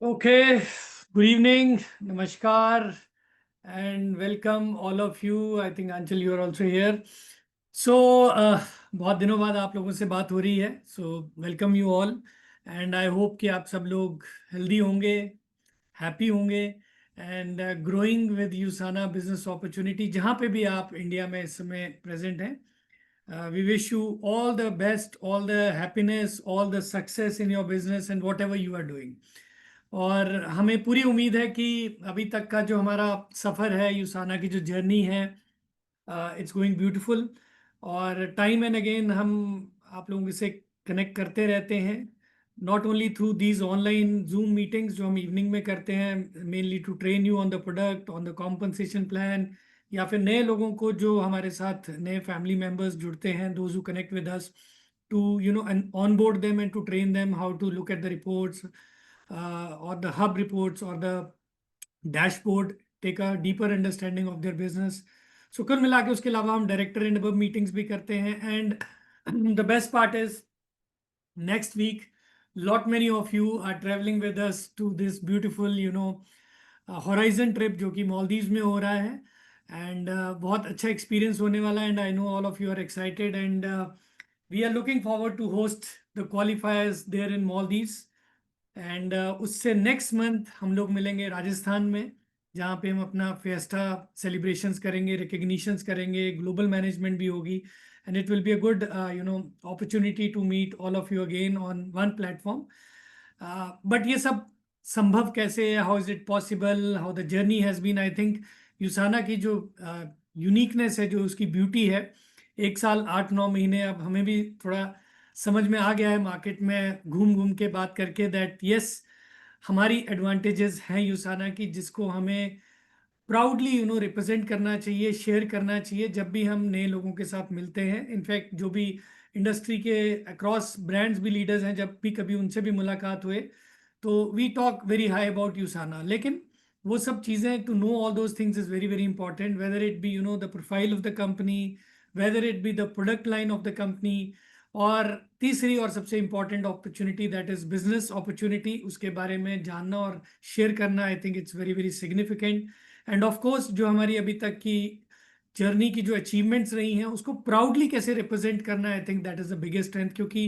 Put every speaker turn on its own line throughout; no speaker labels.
Okay, good evening, namaskar, and welcome all of you. I think Anchal, you are also here. So, बहुत दिनों बाद आप लोगों से बात हो रही है. So, welcome you all, and I hope कि आप सब लोग healthy होंगे, happy होंगे, and growing with USANA business opportunity. जहाँ पे भी आप इंडिया में इस समय present हैं. We wish you all the best, all the happiness, all the success in your business and whatever you are doing. और हमें पूरी उम्मीद है कि अभी तक का जो हमारा सफ़र है, यूसाना की जो जर्नी है, इट्स गोइंग ब्यूटीफुल. और टाइम एंड अगेन हम आप लोगों से कनेक्ट करते रहते हैं, not only through these online Zoom meetings जो हम इवनिंग में करते हैं, mainly to train you on the product, on the compensation plan, या फिर नए लोगों को जो हमारे साथ नए फैमिली मेम्बर्स जुड़ते हैं, those who connect with us, to onboard them and to train them how to look at the reports, or the hub reports or the dashboard, take a deeper understanding of their business. So कुल मिला के उसके अलावा हम director and above meetings भी करते हैं. And the best part is next week lot many of you are traveling with us to this beautiful horizon trip जो कि मालदीव्स में हो रहा है. एंड बहुत अच्छा एक्सपीरियंस होने वाला है. And I know all of you are excited, and we are looking forward to host the qualifiers there in Maldives. एंड उससे नेक्स्ट मंथ हम लोग मिलेंगे राजस्थान में, जहाँ पे हम अपना फेस्टा सेलिब्रेशंस करेंगे, रिकग्निशंस करेंगे, ग्लोबल मैनेजमेंट भी होगी. And it will be a good opportunity to meet all of you again on one platform. But ये सब संभव कैसे है, how is it possible, how the journey has been. I think USANA की जो uniqueness है, जो उसकी ब्यूटी है, 1 साल 8 9 महीने अब हमें भी थोड़ा समझ में आ गया है मार्केट में घूम घूम के बात करके, दैट यस हमारी एडवांटेजेस हैं यूसाना की, जिसको हमें प्राउडली रिप्रेजेंट करना चाहिए, शेयर करना चाहिए जब भी हम नए लोगों के साथ मिलते हैं. इनफैक्ट जो भी इंडस्ट्री के अक्रॉस ब्रांड्स भी लीडर्स हैं, जब भी कभी उनसे भी मुलाकात हुए तो we talk very high about USANA. लेकिन वो सब चीज़ें, to know all those things is very very important, whether it be the profile of the company, whether it be the product line of the company, और तीसरी और सबसे important opportunity that is business opportunity, उसके बारे में जानना और share करना. I think it's very very significant. And of course जो हमारी अभी तक की जर्नी की जो अचीवमेंट्स रही हैं, उसको प्राउडली कैसे रिप्रेजेंट करना, I think that is the biggest strength. क्योंकि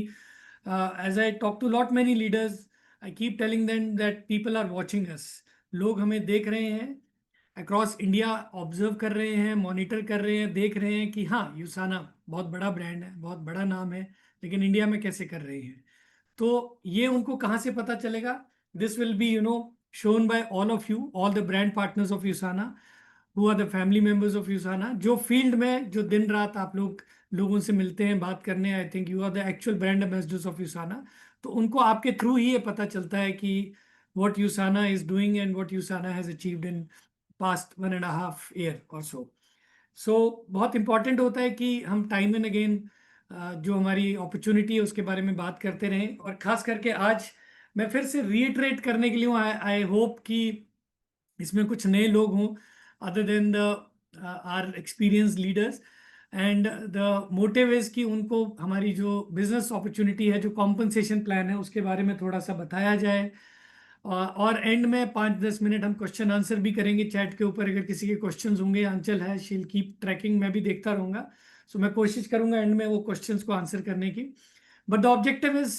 as I talk to lot many leaders, I keep telling them that people are watching us. लोग हमें देख रहे हैं अक्रॉस इंडिया, ऑब्जर्व कर रहे हैं, मॉनिटर कर रहे हैं, देख रहे हैं कि हाँ यूसाना बहुत बड़ा ब्रांड है, बहुत बड़ा नाम है, लेकिन इंडिया में कैसे कर रही है. तो ये उनको कहाँ से पता चलेगा? This will be shown by all of you, all the brand partners of USANA, who are the family members of USANA, जो फील्ड में जो दिन रात आप लोग लोगों से मिलते हैं, बात करने. I think you are the actual brand ambassadors of USANA. तो उनको आपके थ्रू ही ये पता चलता है कि what USANA is doing and what USANA has achieved in past 1.5 year or so. सो बहुत इंपॉर्टेंट होता है कि हम टाइम एंड अगेन जो हमारी अपॉर्चुनिटी है उसके बारे में बात करते रहें. और खास करके आज मैं फिर से रीइटरेट करने के लिए हूँ, आई होप कि इसमें कुछ नए लोग हों other than the are experience leaders. And the motive is कि उनको हमारी जो बिजनेस अपॉर्चुनिटी है, जो कॉम्पनसेशन प्लान है, उसके बारे में थोड़ा सा बताया जाए. और एंड में 5-10 मिनट हम क्वेश्चन आंसर भी करेंगे चैट के ऊपर. अगर किसी के क्वेश्चंस होंगे, आंचल है, शील कीप ट्रैकिंग, मैं भी देखता रहूँगा. सो मैं कोशिश करूँगा एंड में वो क्वेश्चंस को आंसर करने की. But the objective is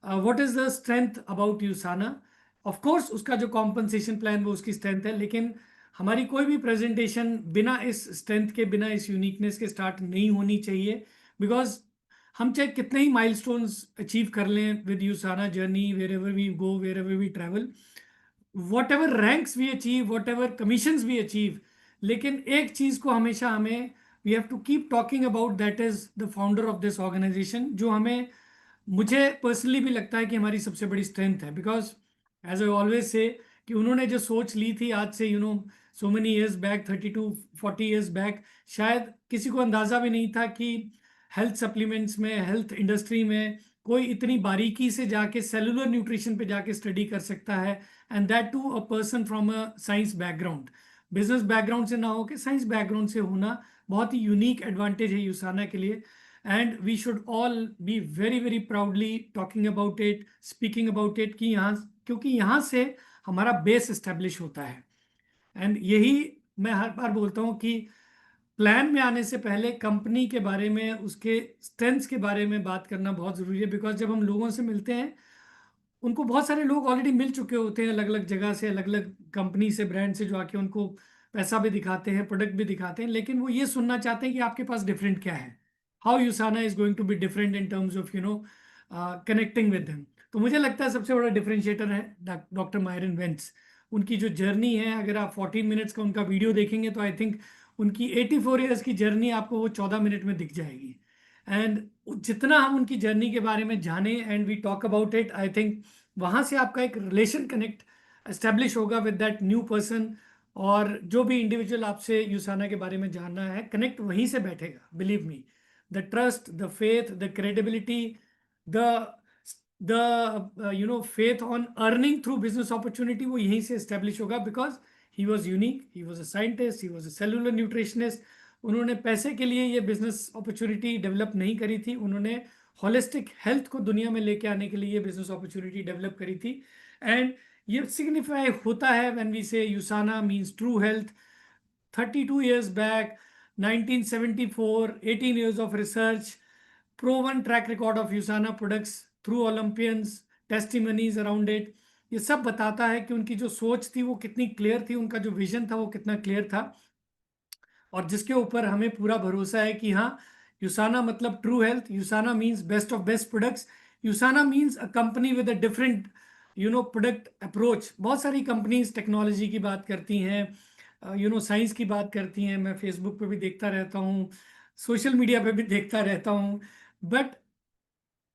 what is the strength about यूसाना. Of course उसका जो कॉम्पनसेशन प्लान वो उसकी स्ट्रेंथ है, लेकिन हमारी कोई भी प्रेजेंटेशन बिना इस स्ट्रेंथ के, बिना इस यूनिकनेस के स्टार्ट नहीं होनी चाहिए. बिकॉज हम चाहे कितने ही माइलस्टोन्स अचीव कर लें with USANA journey, wherever we go, wherever we travel, whatever ranks we achieve, whatever commissions we achieve, लेकिन एक चीज़ को हमेशा हमें we have to keep talking about, that is the founder of this organisation, जो हमें, मुझे personally भी लगता है कि हमारी सबसे बड़ी स्ट्रेंथ है. Because as I always say कि उन्होंने जो सोच ली थी आज से so many years back, 30 to 40 years back, शायद किसी को अंदाज़ा भी नहीं था कि हेल्थ सप्लीमेंट्स में, हेल्थ इंडस्ट्री में कोई इतनी बारीकी से जाके सेलुलर न्यूट्रिशन पे जाके स्टडी कर सकता है. And that to a person from a science background, business background से ना हो के साइंस बैकग्राउंड से होना बहुत ही यूनिक एडवांटेज है यूसाना के लिए. And we should all be very very proudly talking about it, speaking about it, कि यहाँ क्योंकि यहाँ से हमारा बेस एस्टेब्लिश होता है। एंड यही मैं हर बार बोलता हूँ कि प्लान में आने से पहले कंपनी के बारे में, उसके स्ट्रेंथ्स के बारे में बात करना बहुत ज़रूरी है। बिकॉज जब हम लोगों से मिलते हैं, उनको बहुत सारे लोग ऑलरेडी मिल चुके होते हैं अलग अलग जगह से, अलग अलग कंपनी से, ब्रांड से, जो आके उनको पैसा भी दिखाते हैं, प्रोडक्ट भी दिखाते हैं, लेकिन वो ये सुनना चाहते हैं कि आपके पास डिफरेंट क्या है, how USANA is going to be different in terms of connecting with them. तो मुझे लगता है सबसे बड़ा डिफरेंशिएटर है डॉक्टर मायरन वेंट्स। उनकी जो जर्नी है, अगर आप 14 मिनट्स का उनका वीडियो देखेंगे तो आई थिंक उनकी 84 ईयर्स की जर्नी आपको वो 14 मिनट में दिख जाएगी। एंड जितना हम उनकी जर्नी के बारे में जाने and we talk about it, I think वहां से आपका एक रिलेशन कनेक्ट एस्टेब्लिश होगा विद दैट न्यू पर्सन। और जो भी इंडिविजुअल आपसे यूसाना के बारे में जानना है, कनेक्ट वहीं से बैठेगा। Believe me, the trust, the faith, the credibility, the faith on earning through business opportunity, वो यहीं से एस्टेब्लिश होगा। Because he was unique, he was a scientist, he was a cellular nutritionist. उन्होंने पैसे के लिए ये बिजनेस अपॉर्चुनिटी डेवलप नहीं करी थी, उन्होंने होलिस्टिक हेल्थ को दुनिया में लेके आने के लिए ये बिजनेस अपॉर्चुनिटी डेवलप करी थी। एंड ये सिग्निफाई होता है when we say USANA means true health. 32 years back, 1974, 18 years of research, proven track record of USANA products through Olympians, testimonies around it। ये सब बताता है कि उनकी जो सोच थी वो कितनी क्लियर थी, उनका जो विजन था वो कितना क्लियर था, और जिसके ऊपर हमें पूरा भरोसा है कि हाँ, यूसाना मतलब true health, यूसाना means best of best products, यूसाना means a company with a different product approach. बहुत सारी कंपनीज टेक्नोलॉजी की बात करती हैं, साइंस की बात करती हैं, मैं फेसबुक पे भी देखता रहता हूँ, सोशल मीडिया पे भी देखता रहता हूँ, बट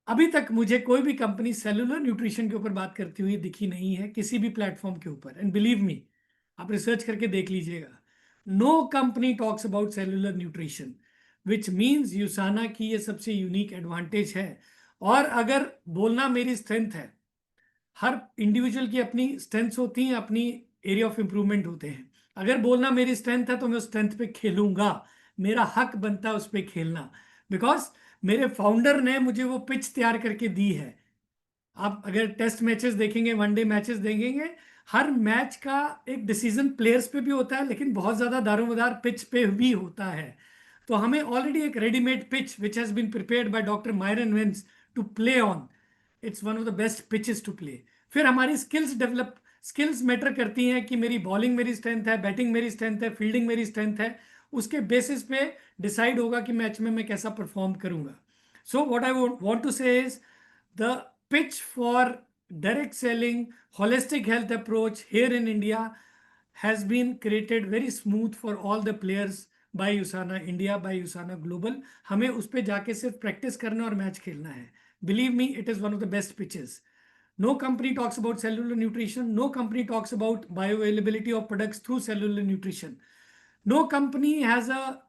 अभी तक मुझे कोई भी कंपनी सेलुलर न्यूट्रिशन के ऊपर बात करती हुई दिखी नहीं है किसी भी प्लेटफॉर्म के ऊपर। एंड बिलीव मी, आप रिसर्च करके देख लीजिएगा, no company talks about cellular nutrition, which means USANA की ये सबसे यूनिक एडवांटेज है। और अगर बोलना मेरी स्ट्रेंथ है, हर इंडिविजुअल की अपनी स्ट्रेंथ्स होती हैं, अपनी एरिया ऑफ इंप्रूवमेंट होते हैं। अगर बोलना मेरी स्ट्रेंथ है तो मैं उस स्ट्रेंथ पे खेलूंगा, मेरा हक बनता है उस पे खेलना। बिकॉज मेरे फाउंडर ने मुझे वो पिच तैयार करके दी है। आप अगर टेस्ट मैचेस देखेंगे, वनडे मैचेस देखेंगे, हर मैच का एक डिसीजन प्लेयर्स पे भी होता है, लेकिन बहुत ज्यादा दारोमदार पिच पे भी होता है। तो हमें ऑलरेडी एक readymade pitch which has been prepared by doctor Myron Wentz to play on, it's one of the best pitches to play. फिर हमारी स्किल्स डेवलप, स्किल्स मैटर करती हैं कि मेरी बॉलिंग मेरी स्ट्रेंथ है, बैटिंग मेरी स्ट्रेंथ है, फील्डिंग मेरी स्ट्रेंथ है, उसके बेसिस पे डिसाइड होगा कि मैच में मैं कैसा परफॉर्म करूंगा। So what I want to say is the pitch for direct selling holistic health approach here in India has been created very smooth for all the players by USANA India, by USANA Global। हमें उस पे जाके सिर्फ practice करना और match खेलना है। Believe me, it is one of the best pitches. No company talks about cellular nutrition. No company talks about bioavailability of products through cellular nutrition. No company has a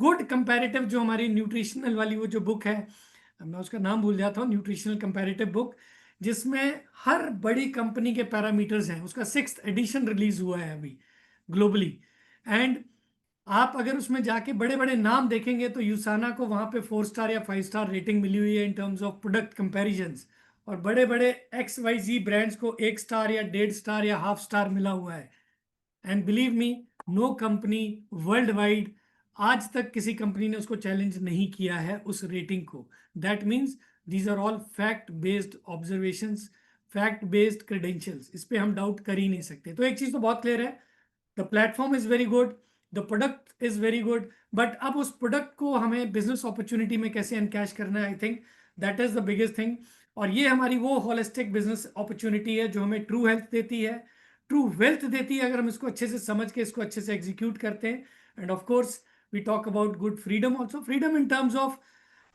good comparative, जो हमारी nutritional वाली वो जो book है, मैं उसका नाम भूल जाता हूँ, न्यूट्रिशनल कंपैरेटिव बुक, जिसमें हर बड़ी कंपनी के पैरामीटर्स हैं, उसका 6th एडिशन रिलीज हुआ है अभी ग्लोबली। एंड आप अगर उसमें जाके बड़े बड़े नाम देखेंगे तो यूसाना को वहां पे 4 स्टार या 5 स्टार रेटिंग मिली हुई है इन टर्म्स ऑफ प्रोडक्ट कंपैरिजंस। और बड़े बड़े XYZ ब्रांड्स को 1 स्टार या 1.5 स्टार या हाफ स्टार मिला हुआ है। And believe me, no company worldwide आज तक किसी कंपनी ने उसको चैलेंज नहीं किया है उस रेटिंग को। That means these are all fact based observations, fact based credentials, इस पे हम डाउट कर ही नहीं सकते। तो एक चीज तो बहुत क्लियर है, the platform is very good, the product is very good, but अब उस प्रोडक्ट को हमें बिजनेस अपॉर्चुनिटी में कैसे एनकैश करना है, आई think that is the biggest thing. और ये हमारी वो होलिस्टिक बिजनेस अपॉर्चुनिटी है जो हमें ट्रू हेल्थ देती है, ट्रू वेल्थ देती है, अगर हम इसको अच्छे से समझ के इसको अच्छे से एग्जीक्यूट करते हैं। And of course we talk about good freedom also, freedom in terms of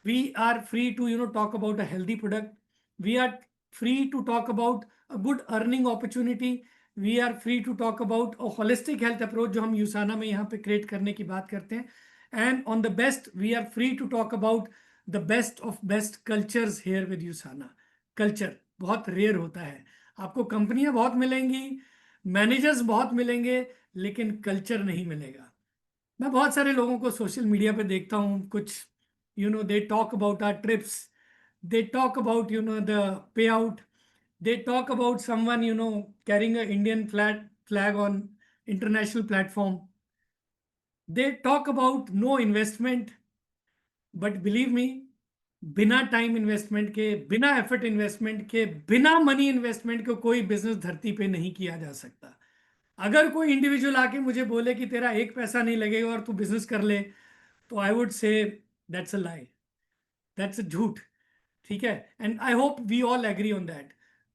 we are free to talk about a healthy product, we are free to talk about a good earning opportunity, we are free to talk about a holistic health approach जो हम यूसाना में यहाँ पे create करने की बात करते हैं। And on the best we are free to talk about the best of best cultures here with USANA. Culture बहुत रेयर होता है, आपको कंपनियां बहुत मिलेंगी, मैनेजर्स बहुत मिलेंगे, लेकिन कल्चर नहीं मिलेगा। मैं बहुत सारे लोगों को सोशल मीडिया पे देखता हूँ, कुछ they talk about our trips, they talk about the payout, they talk about someone, carrying an Indian flag on international platform. They talk about no investment, but believe me, बिना time investment के, बिना effort investment के, बिना money investment के कोई business धरती पे नहीं किया जा सकता। अगर कोई इंडिविजुअल आके मुझे बोले कि तेरा एक पैसा नहीं लगेगा और तू बिजनेस कर ले, तो I would say that's a lie, that's a झूठ। ठीक है, and I hope we all agree on that.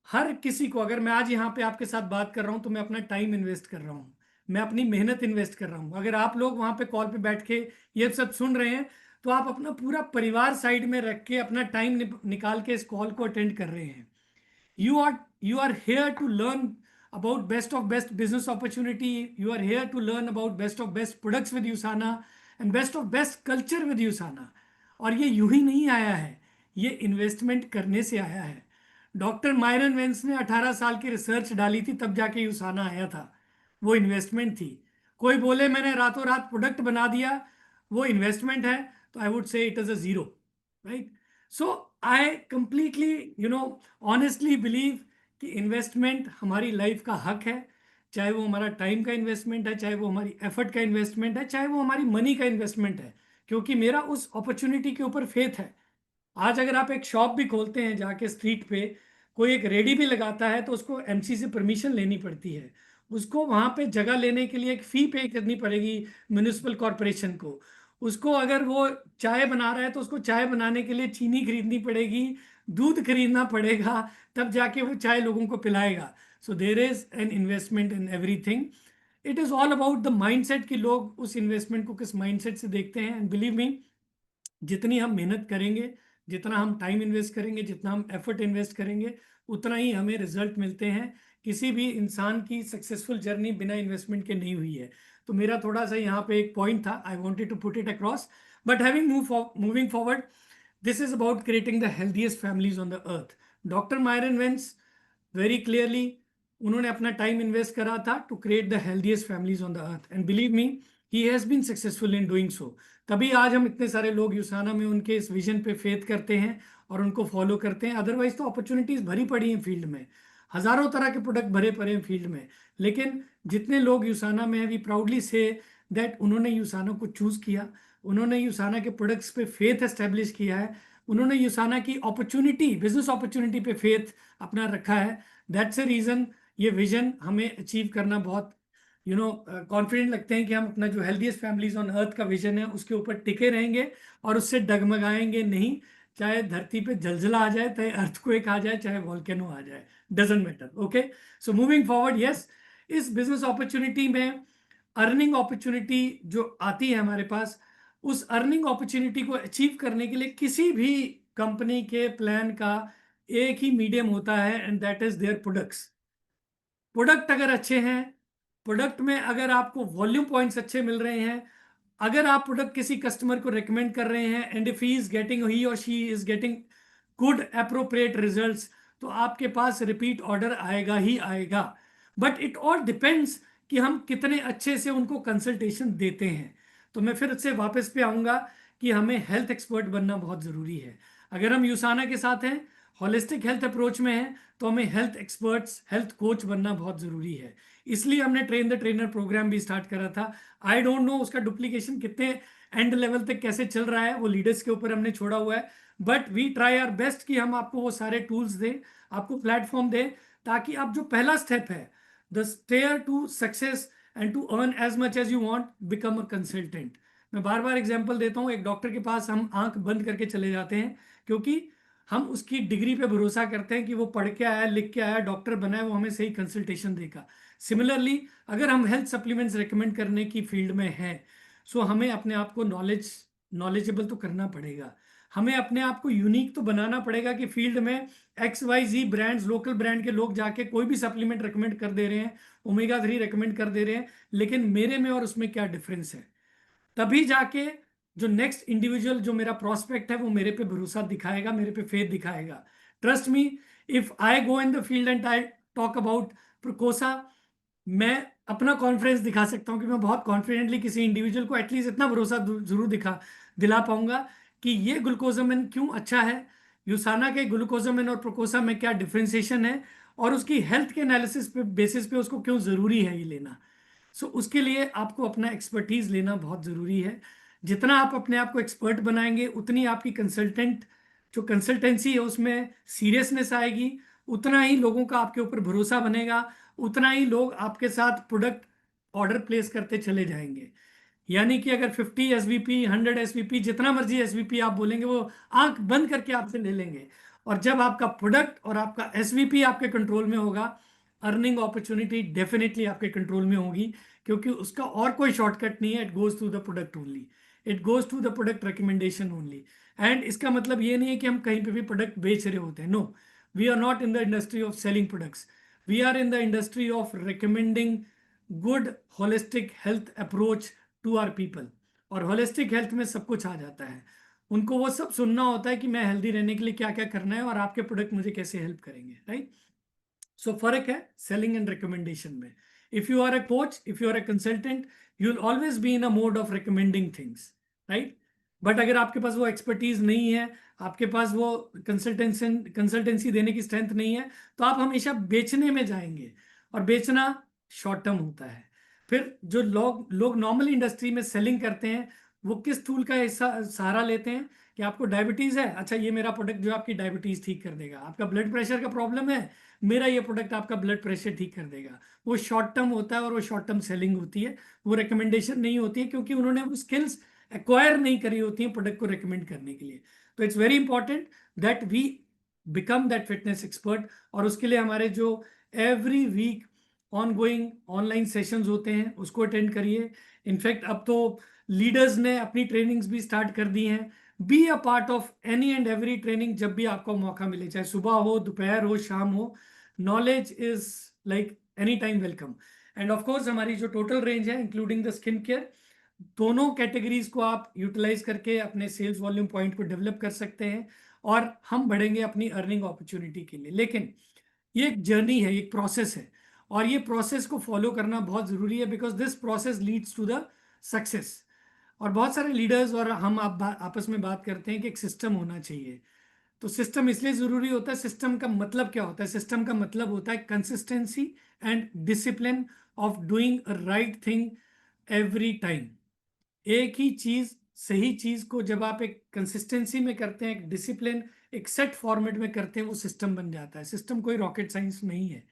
हर किसी को, अगर मैं आज यहाँ पे आपके साथ बात कर रहा हूँ तो मैं अपना टाइम इन्वेस्ट कर रहा हूँ, मैं अपनी मेहनत इन्वेस्ट कर रहा हूँ। अगर आप लोग वहाँ पे कॉल पे बैठ के ये सब सुन रहे हैं, तो आप अपना पूरा परिवार साइड में रख के अपना टाइम निकाल के इस कॉल को अटेंड कर रहे हैं। You are here to learn about best of best business opportunity. You are here to learn about best of best products with USANA and best of best culture with USANA. और ये यूं ही नहीं आया है, ये इन्वेस्टमेंट करने से आया है। डॉक्टर मायरन वेंस ने 18 साल की रिसर्च डाली थी, तब जाके यूसाना आया था। वो इन्वेस्टमेंट थी। कोई बोले मैंने रातों रात प्रोडक्ट बना दिया, वो इन्वेस्टमेंट है, तो आई वुड से it is a zero, right? So I completely honestly believe कि इन्वेस्टमेंट हमारी लाइफ का हक है। चाहे वो हमारा टाइम का इन्वेस्टमेंट है, चाहे वो हमारी एफर्ट का इन्वेस्टमेंट है, चाहे वो हमारी मनी का इन्वेस्टमेंट है, क्योंकि मेरा उस अपॉर्चुनिटी के ऊपर फेथ है। आज अगर आप एक शॉप भी खोलते हैं जाके स्ट्रीट पे, कोई एक रेडी भी लगाता है, तो उसको एमसी से परमिशन लेनी पड़ती है। उसको वहां पे जगह लेने के लिए एक फी पे करनी पड़ेगी म्यूनिसिपल कॉरपोरेशन को। उसको अगर वो चाय बना रहा है तो उसको चाय बनाने के लिए चीनी खरीदनी पड़ेगी, दूध खरीदना पड़ेगा, तब जाके वो चाय लोगों को पिलाएगा। So there is an investment in everything. It is all about the mindset कि लोग उस इन्वेस्टमेंट को किस माइंडसेट से देखते हैं। एंड बिलीव मी, जितनी हम मेहनत करेंगे, जितना हम टाइम इन्वेस्ट करेंगे, जितना हम एफर्ट इन्वेस्ट करेंगे, उतना ही हमें रिजल्ट मिलते हैं। किसी भी इंसान की सक्सेसफुल जर्नी बिना इन्वेस्टमेंट के नहीं हुई है। तो मेरा थोड़ा सा यहाँ पे एक पॉइंट था, I wanted to put it across. But having moving forward, this is about creating the healthiest families on the earth. Doctor Myron Wentz very clearly, उन्होंने अपना टाइम इन्वेस्ट करा था to create the healthiest families on the earth, and believe me, he has been successful in doing so. तभी आज हम इतने सारे लोग यूसाना में उनके इस विजन पे फेथ करते हैं और उनको फॉलो करते हैं। अदरवाइज तो अपॉर्चुनिटीज भरी पड़ी हैं फील्ड में, हजारों तरह के प्रोडक्ट भरे पड़े हैं फील्ड में, लेकिन जितने लोग यूसाना में हैं, वी प्राउडली से दैट उन्होंने यूसाना को चूज किया, उन्होंने यूसाना के प्रोडक्ट्स पे फेथ एस्टेब्लिश किया है, उन्होंने यूसाना की अपॉर्चुनिटी, बिजनेस अपॉर्चुनिटी पे फेथ अपना रखा है। दैट्स ए रीजन ये विजन हमें अचीव करना बहुत कॉन्फिडेंट लगते हैं कि हम अपना जो हेल्दीएस्ट फैमिलीज ऑन अर्थ का विजन है उसके ऊपर टिके रहेंगे और उससे डगमगाएंगे नहीं। चाहे धरती पे जलजला आ जाए, चाहे अर्थक्वेक आ जाए, चाहे वॉल्केनो आ जाए, doesn't matter. Okay, so moving forward, yes, इस बिजनेस अपॉर्चुनिटी में अर्निंग अपॉर्चुनिटी जो आती है हमारे पास, उस अर्निंग अपॉर्चुनिटी को अचीव करने के लिए किसी भी कंपनी के प्लान का एक ही मीडियम होता है, and that is their products. Product अगर अच्छे हैं, प्रोडक्ट में अगर आपको वॉल्यूम पॉइंट्स अच्छे मिल रहे हैं, अगर आप प्रोडक्ट किसी कस्टमर को रिकमेंड कर रहे हैं, एंड इफ ही और she is getting good appropriate results, तो आपके पास रिपीट ऑर्डर आएगा ही आएगा। बट इट ऑल डिपेंड्स कि हम कितने अच्छे से उनको कंसल्टेशन देते हैं। तो मैं फिर से वापस पे आऊंगा कि हमें हेल्थ एक्सपर्ट बनना बहुत ज़रूरी है। अगर हम यूसाना के साथ हैं, होलिस्टिक हेल्थ अप्रोच में हैं, तो हमें हेल्थ एक्सपर्ट्स, हेल्थ कोच बनना बहुत ज़रूरी है। इसलिए हमने ट्रेन द ट्रेनर प्रोग्राम भी स्टार्ट करा था। आई डोंट नो उसका डुप्लीकेशन कितने एंड लेवल तक कैसे चल रहा है, वो लीडर्स के ऊपर हमने छोड़ा हुआ है। But we try our best कि हम आपको वो सारे टूल्स दें, आपको प्लेटफॉर्म दें, ताकि आप जो पहला स्टेप है, the stair to success and to earn as much as you want, become a consultant. मैं बार बार एग्जांपल देता हूँ, एक डॉक्टर के पास हम आंख बंद करके चले जाते हैं, क्योंकि हम उसकी डिग्री पे भरोसा करते हैं कि वो पढ़ के आया, लिख के आया, डॉक्टर बना है, वो हमें सही कंसल्टेशन देगा। सिमिलरली, अगर हम हेल्थ सप्लीमेंट्स रेकमेंड करने की फील्ड में हैं, सो हमें अपने आप को नॉलेजेबल तो करना पड़ेगा, हमें अपने आप को यूनिक तो बनाना पड़ेगा कि फील्ड में XYZ ब्रांड्स, लोकल ब्रांड के लोग जाके कोई भी सप्लीमेंट रेकमेंड कर दे रहे हैं, ओमेगा 3 रेकमेंड कर दे रहे हैं, लेकिन मेरे में और उसमें क्या डिफरेंस है। तभी जाके जो नेक्स्ट इंडिविजुअल, जो मेरा प्रोस्पेक्ट है, वो मेरे पे भरोसा दिखाएगा, मेरे पे फेथ दिखाएगा। Trust me, if I go in the field and I talk about Procosa, मैं अपना कॉन्फिडेंस दिखा सकता हूँ कि मैं बहुत कॉन्फिडेंटली किसी इंडिविजुअल को एटलीस्ट इतना भरोसा जरूर दिला पाऊंगा कि ये ग्लूकोजामिन क्यों अच्छा है, यूसाना के ग्लूकोजामिन और प्रोकोसा में क्या डिफ्रेंसिएशन है, और उसकी हेल्थ के एनालिसिस पे बेसिस पे उसको क्यों ज़रूरी है ये लेना। सो उसके लिए आपको अपना एक्सपर्टीज लेना बहुत ज़रूरी है। जितना आप अपने आप को एक्सपर्ट बनाएंगे उतनी आपकी कंसल्टेंट जो कंसल्टेंसी है उसमें सीरियसनेस आएगी, उतना ही लोगों का आपके ऊपर भरोसा बनेगा, उतना ही लोग आपके साथ प्रोडक्ट ऑर्डर प्लेस करते चले जाएंगे। यानी कि अगर 50 एसवीपी 100 एसवीपी जितना मर्जी एसवीपी आप बोलेंगे वो आंख बंद करके आपसे ले लेंगे। और जब आपका प्रोडक्ट और आपका एसवीपी आपके कंट्रोल में होगा, अर्निंग अपॉर्चुनिटी डेफिनेटली आपके कंट्रोल में होगी, क्योंकि उसका और कोई शॉर्टकट नहीं है। It goes to the product only, it goes to the product recommendation only. And इसका मतलब ये नहीं है कि हम कहीं पे भी प्रोडक्ट बेच रहे होते हैं, no, we are not in the industry of selling products, we are in the industry of recommending good holistic health approach to our people. और होलिस्टिक हेल्थ में सब कुछ आ जाता है। उनको वो सब सुनना होता है कि मैं हेल्दी रहने के लिए क्या क्या करना है और आपके प्रोडक्ट मुझे कैसे हेल्प करेंगे, राइट। सो फर्क है सेलिंग एंड रिकमेंडेशन में। If you are a coach, if you are a consultant, you will always be in a mode of recommending things, right. But अगर आपके पास वो एक्सपर्टीज नहीं है, आपके पास वो कंसल्टेंसी देने की स्ट्रेंथ नहीं है, तो आप हमेशा बेचने में जाएंगे, और बेचना शॉर्ट टर्म होता है। फिर जो लोग लोग नॉर्मल इंडस्ट्री में सेलिंग करते हैं, वो किस टूल का हिस्सा सहारा लेते हैं कि आपको डायबिटीज है, अच्छा ये मेरा प्रोडक्ट जो आपकी डायबिटीज ठीक कर देगा। आपका ब्लड प्रेशर का प्रॉब्लम है, मेरा ये प्रोडक्ट आपका ब्लड प्रेशर ठीक कर देगा। वो शॉर्ट टर्म होता है और वो शॉर्ट टर्म सेलिंग होती है, वो रिकमेंडेशन नहीं होती है, क्योंकि उन्होंने वो स्किल्स एक्वायर नहीं करी होती हैं प्रोडक्ट को रिकमेंड करने के लिए। तो it's very important that we become that fitness expert. और उसके लिए हमारे जो every week ongoing online sessions होते हैं उसको अटेंड करिए। इनफैक्ट अब तो लीडर्स ने अपनी ट्रेनिंग्स भी स्टार्ट कर दी हैं। Be a part of any and every training जब भी आपको मौका मिले, चाहे सुबह हो, दोपहर हो, शाम हो। Knowledge is like any time welcome. And of course हमारी जो टोटल रेंज है इंक्लूडिंग द स्किन केयर, दोनों कैटेगरीज को आप यूटिलाइज करके अपने सेल्स वॉल्यूम पॉइंट को डेवलप कर सकते हैं, और हम बढ़ेंगे अपनी अर्निंग अपॉर्चुनिटी के लिए। लेकिन ये एक जर्नी है, एक प्रोसेस है, और ये प्रोसेस को फॉलो करना बहुत जरूरी है, because this process leads to the success. और बहुत सारे लीडर्स और हम आपस में बात करते हैं कि एक सिस्टम होना चाहिए। तो सिस्टम इसलिए जरूरी होता है, सिस्टम का मतलब क्या होता है? सिस्टम का मतलब होता है consistency and discipline of doing a right thing every time. एक ही चीज, सही चीज को जब आप एक कंसिस्टेंसी में करते हैं, एक डिसिप्लिन, एक सेट फॉर्मेट में करते हैं, वो सिस्टम बन जाता है। सिस्टम कोई रॉकेट साइंस नहीं है।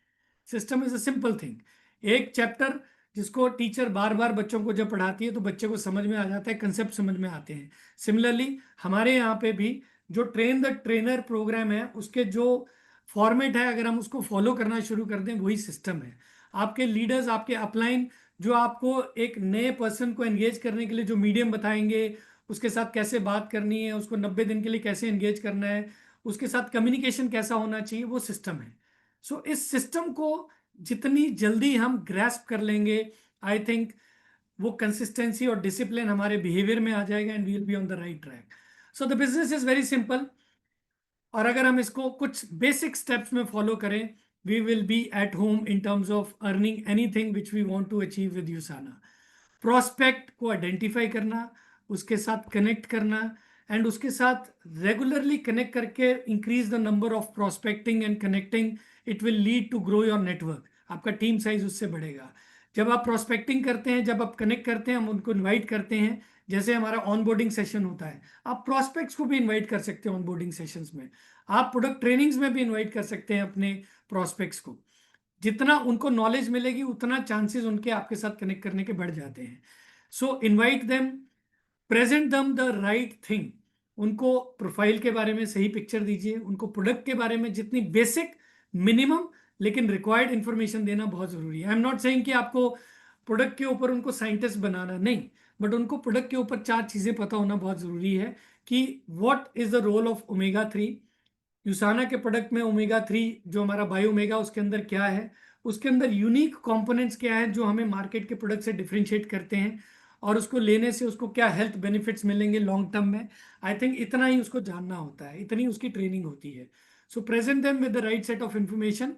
System is a simple thing. एक चैप्टर जिसको टीचर बार बार बच्चों को जब पढ़ाती है तो बच्चे को समझ में आ जाता है, कंसेप्ट समझ में आते हैं। सिमिलरली हमारे यहाँ पे भी जो ट्रेन द ट्रेनर प्रोग्राम है, उसके जो फॉर्मेट है, अगर हम उसको फॉलो करना शुरू कर दें, वही सिस्टम है। आपके लीडर्स, आपके अपलाइन जो आपको एक नए पर्सन को एंगेज करने के लिए जो मीडियम बताएंगे, उसके साथ कैसे बात करनी है, उसको 90 दिन के लिए कैसे एंगेज करना है, उसके साथ कम्युनिकेशन कैसा होना चाहिए, वो सिस्टम है। सो इस सिस्टम को जितनी जल्दी हम ग्रैस्प कर लेंगे, आई थिंक वो कंसिस्टेंसी और डिसिप्लिन हमारे बिहेवियर में आ जाएगा, and we will be on the right track. So the business is very simple, और अगर हम इसको कुछ बेसिक स्टेप्स में फॉलो करें, we will be at home in terms of earning anything which we want to achieve with USANA. Prospect को identify करना, उसके साथ कनेक्ट करना, एंड उसके साथ रेगुलरली कनेक्ट करके increase the number of prospecting and connecting, it will lead to grow your network. आपका team size उससे बढ़ेगा। जब आप प्रोस्पेक्टिंग करते हैं, जब आप कनेक्ट करते हैं, हम उनको इनवाइट करते हैं। जैसे हमारा ऑनबोर्डिंग सेशन होता है, आप प्रोस्पेक्ट्स को भी इनवाइट कर सकते हैं ऑनबोर्डिंग सेशंस में। आप प्रोडक्ट ट्रेनिंग्स में भी इनवाइट कर सकते हैं अपने प्रोस्पेक्ट्स को। जितना उनको नॉलेज मिलेगी उतना चांसेस उनके आपके साथ कनेक्ट करने के बढ़ जाते हैं। So invite them, present them the right thing. उनको प्रोफाइल के बारे में सही पिक्चर दीजिए, उनको प्रोडक्ट के बारे में जितनी बेसिक, मिनिमम लेकिन रिक्वायर्ड इंफॉर्मेशन देना बहुत जरूरी है। आई एम नॉट सेइंग कि आपको प्रोडक्ट के ऊपर उनको साइंटिस्ट बनाना, नहीं, बट उनको प्रोडक्ट के ऊपर 4 चीजें पता होना बहुत जरूरी है कि what is the role of omega 3। USANA के प्रोडक्ट में ओमेगा 3 जो हमारा बायो ओमेगा, उसके अंदर क्या है, उसके अंदर यूनिक कंपोनेंट्स क्या है जो हमें मार्केट के प्रोडक्ट से डिफरेंशिएट करते हैं, और उसको लेने से उसको क्या हेल्थ बेनिफिट्स मिलेंगे लॉन्ग टर्म में। आई थिंक इतना ही उसको जानना होता है, इतनी उसकी ट्रेनिंग होती है। सो present them with the right set of information.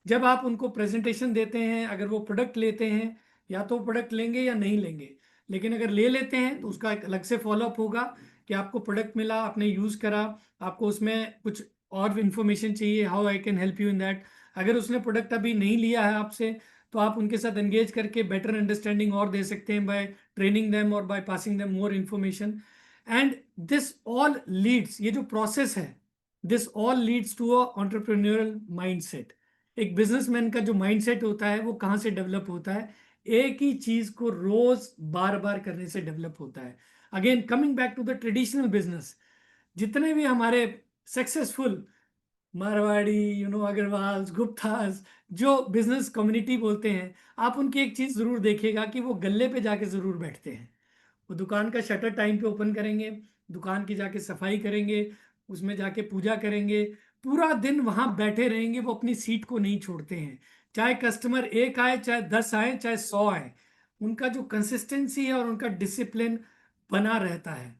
जब आप उनको प्रेजेंटेशन देते हैं, अगर वो प्रोडक्ट लेते हैं, या तो प्रोडक्ट लेंगे या नहीं लेंगे, लेकिन अगर ले लेते हैं तो उसका एक अलग से फॉलोअप होगा कि आपको प्रोडक्ट मिला, आपने यूज़ करा, आपको उसमें कुछ और इन्फॉर्मेशन चाहिए, how I can help you in that. अगर उसने प्रोडक्ट अभी नहीं लिया है आपसे, तो आप उनके साथ एंगेज करके बेटर अंडरस्टैंडिंग और दे सकते हैं बाय ट्रेनिंग देम और by passing them more information. And this all leads, ये जो प्रोसेस है, this all leads to a entrepreneurial mindset. एक बिजनेसमैन का जो माइंडसेट होता है वो कहाँ से डेवलप होता है? एक ही चीज को रोज बार बार करने से डेवलप होता है। Again coming back to the traditional business, जितने भी हमारे सक्सेसफुल मारवाड़ी, अग्रवाल, गुप्तास, जो बिजनेस कम्युनिटी बोलते हैं, आप उनकी एक चीज जरूर देखिएगा कि वो गल्ले पे जाके जरूर बैठते हैं। वो दुकान का शटर टाइम पे ओपन करेंगे, दुकान की जाके सफाई करेंगे, उसमें जाके पूजा करेंगे, पूरा दिन वहां बैठे रहेंगे, वो अपनी सीट को नहीं छोड़ते हैं। चाहे कस्टमर एक आए, चाहे 10 आए, चाहे 100 आए, उनका जो कंसिस्टेंसी है और उनका डिसिप्लिन बना रहता है।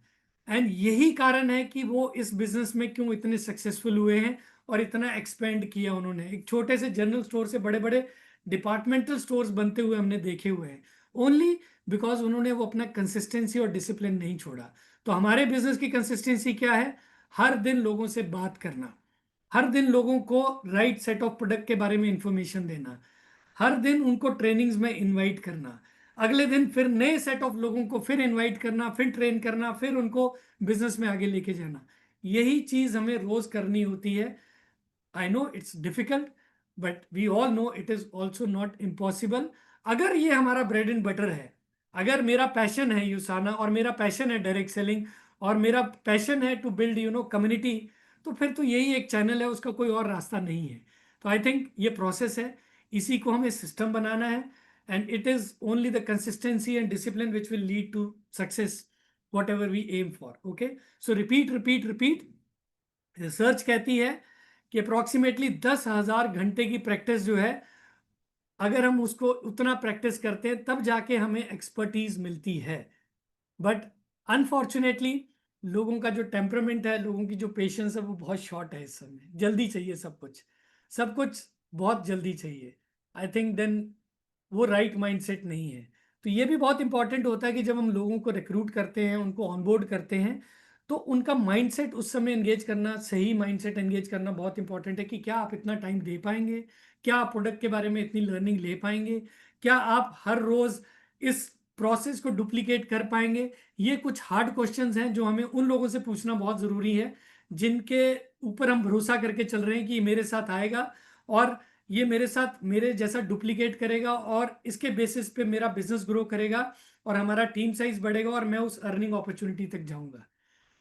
एंड यही कारण है कि वो इस बिजनेस में क्यों इतने सक्सेसफुल हुए हैं और इतना एक्सपेंड किया उन्होंने। एक छोटे से जनरल स्टोर से बड़े बड़े डिपार्टमेंटल स्टोर्स बनते हुए हमने देखे हुए हैं, ओनली बिकॉज उन्होंने वो अपना कंसिस्टेंसी और डिसिप्लिन नहीं छोड़ा। तो हमारे बिजनेस की कंसिस्टेंसी क्या है? हर दिन लोगों से बात करना, हर दिन लोगों को राइट सेट ऑफ प्रोडक्ट के बारे में इंफॉर्मेशन देना, हर दिन उनको ट्रेनिंग्स में इनवाइट करना, अगले दिन फिर नए सेट ऑफ लोगों को फिर इनवाइट करना, फिर ट्रेन करना, फिर उनको बिजनेस में आगे लेके जाना। यही चीज हमें रोज करनी होती है। I know it's difficult, but we all know it is also not impossible. अगर ये हमारा ब्रेड एंड बटर है, अगर मेरा पैशन है यूसाना, और मेरा पैशन है डायरेक्ट सेलिंग, और मेरा पैशन है टू बिल्ड कम्युनिटी, तो फिर तो यही एक चैनल है, उसका कोई और रास्ता नहीं है। तो आई थिंक ये प्रोसेस है, इसी को हमें सिस्टम बनाना है। And it is only the consistency and discipline which will lead to success, whatever we aim for. Okay, so repeat repeat repeat. Research कहती है कि अप्रोक्सीमेटली 10,000 घंटे की प्रैक्टिस जो है, अगर हम उसको उतना प्रैक्टिस करते हैं तब जाके हमें एक्सपर्टीज मिलती है। बट अनफॉर्चुनेटली लोगों का जो टेम्परामेंट है, लोगों की जो पेशेंस है, वो बहुत शॉर्ट है। इस समय जल्दी चाहिए सब कुछ, सब कुछ बहुत जल्दी चाहिए। आई थिंक देन वो राइट माइंडसेट नहीं है। तो ये भी बहुत इंपॉर्टेंट होता है कि जब हम लोगों को रिक्रूट करते हैं, उनको ऑनबोर्ड करते हैं, तो उनका माइंडसेट उस समय एंगेज करना, सही माइंडसेट एंगेज करना बहुत इंपॉर्टेंट है कि क्या आप इतना टाइम दे पाएंगे, क्या आप प्रोडक्ट के बारे में इतनी लर्निंग ले पाएंगे, क्या आप हर रोज इस प्रोसेस को डुप्लीकेट कर पाएंगे। ये कुछ हार्ड क्वेश्चंस हैं जो हमें उन लोगों से पूछना बहुत ज़रूरी है जिनके ऊपर हम भरोसा करके चल रहे हैं कि ये मेरे साथ आएगा और ये मेरे साथ मेरे जैसा डुप्लीकेट करेगा और इसके बेसिस पे मेरा बिजनेस ग्रो करेगा और हमारा टीम साइज बढ़ेगा और मैं उस अर्निंग अपॉर्चुनिटी तक जाऊंगा।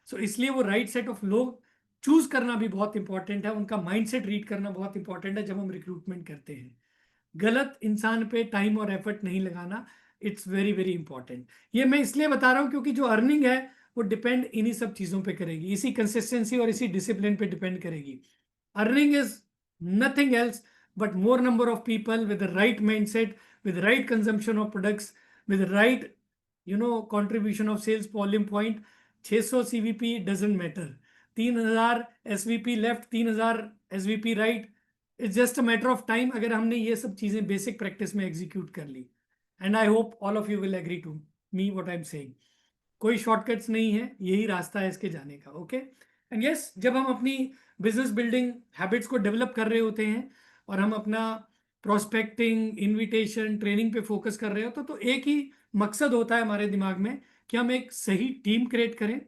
सो इसलिए वो राइट सेट ऑफ लोग चूज करना भी बहुत इंपॉर्टेंट है, उनका माइंडसेट रीड करना बहुत इंपॉर्टेंट है जब हम रिक्रूटमेंट करते हैं। गलत इंसान पे टाइम और एफर्ट नहीं लगाना, इट्स वेरी वेरी इंपॉर्टेंट। ये मैं इसलिए बता रहा हूं क्योंकि जो अर्निंग है वो डिपेंड इन्हीं सब चीजों पे करेगी, इसी कंसिस्टेंसी और इसी डिसिप्लिन पे डिपेंड करेगी। Earning is nothing else but more number of people with the right mindset, with the right consumption of products, with the right contribution of sales volume point। 600 CVP doesn't matter, 3000 SVP left, 3000 SVP right, it's just a matter of time अगर हमने ये सब चीजें basic practice में execute कर ली। And I hope all of you will agree to me what I am saying. कोई shortcuts नहीं है, यही रास्ता है इसके जाने का। ओके, एंड यस, जब हम अपनी बिजनेस बिल्डिंग हैबिट्स को डेवलप कर रहे होते हैं और हम अपना प्रोस्पेक्टिंग, इनविटेशन, ट्रेनिंग पे फोकस कर रहे होते तो एक ही मकसद होता है हमारे दिमाग में कि हम एक सही टीम क्रिएट करें।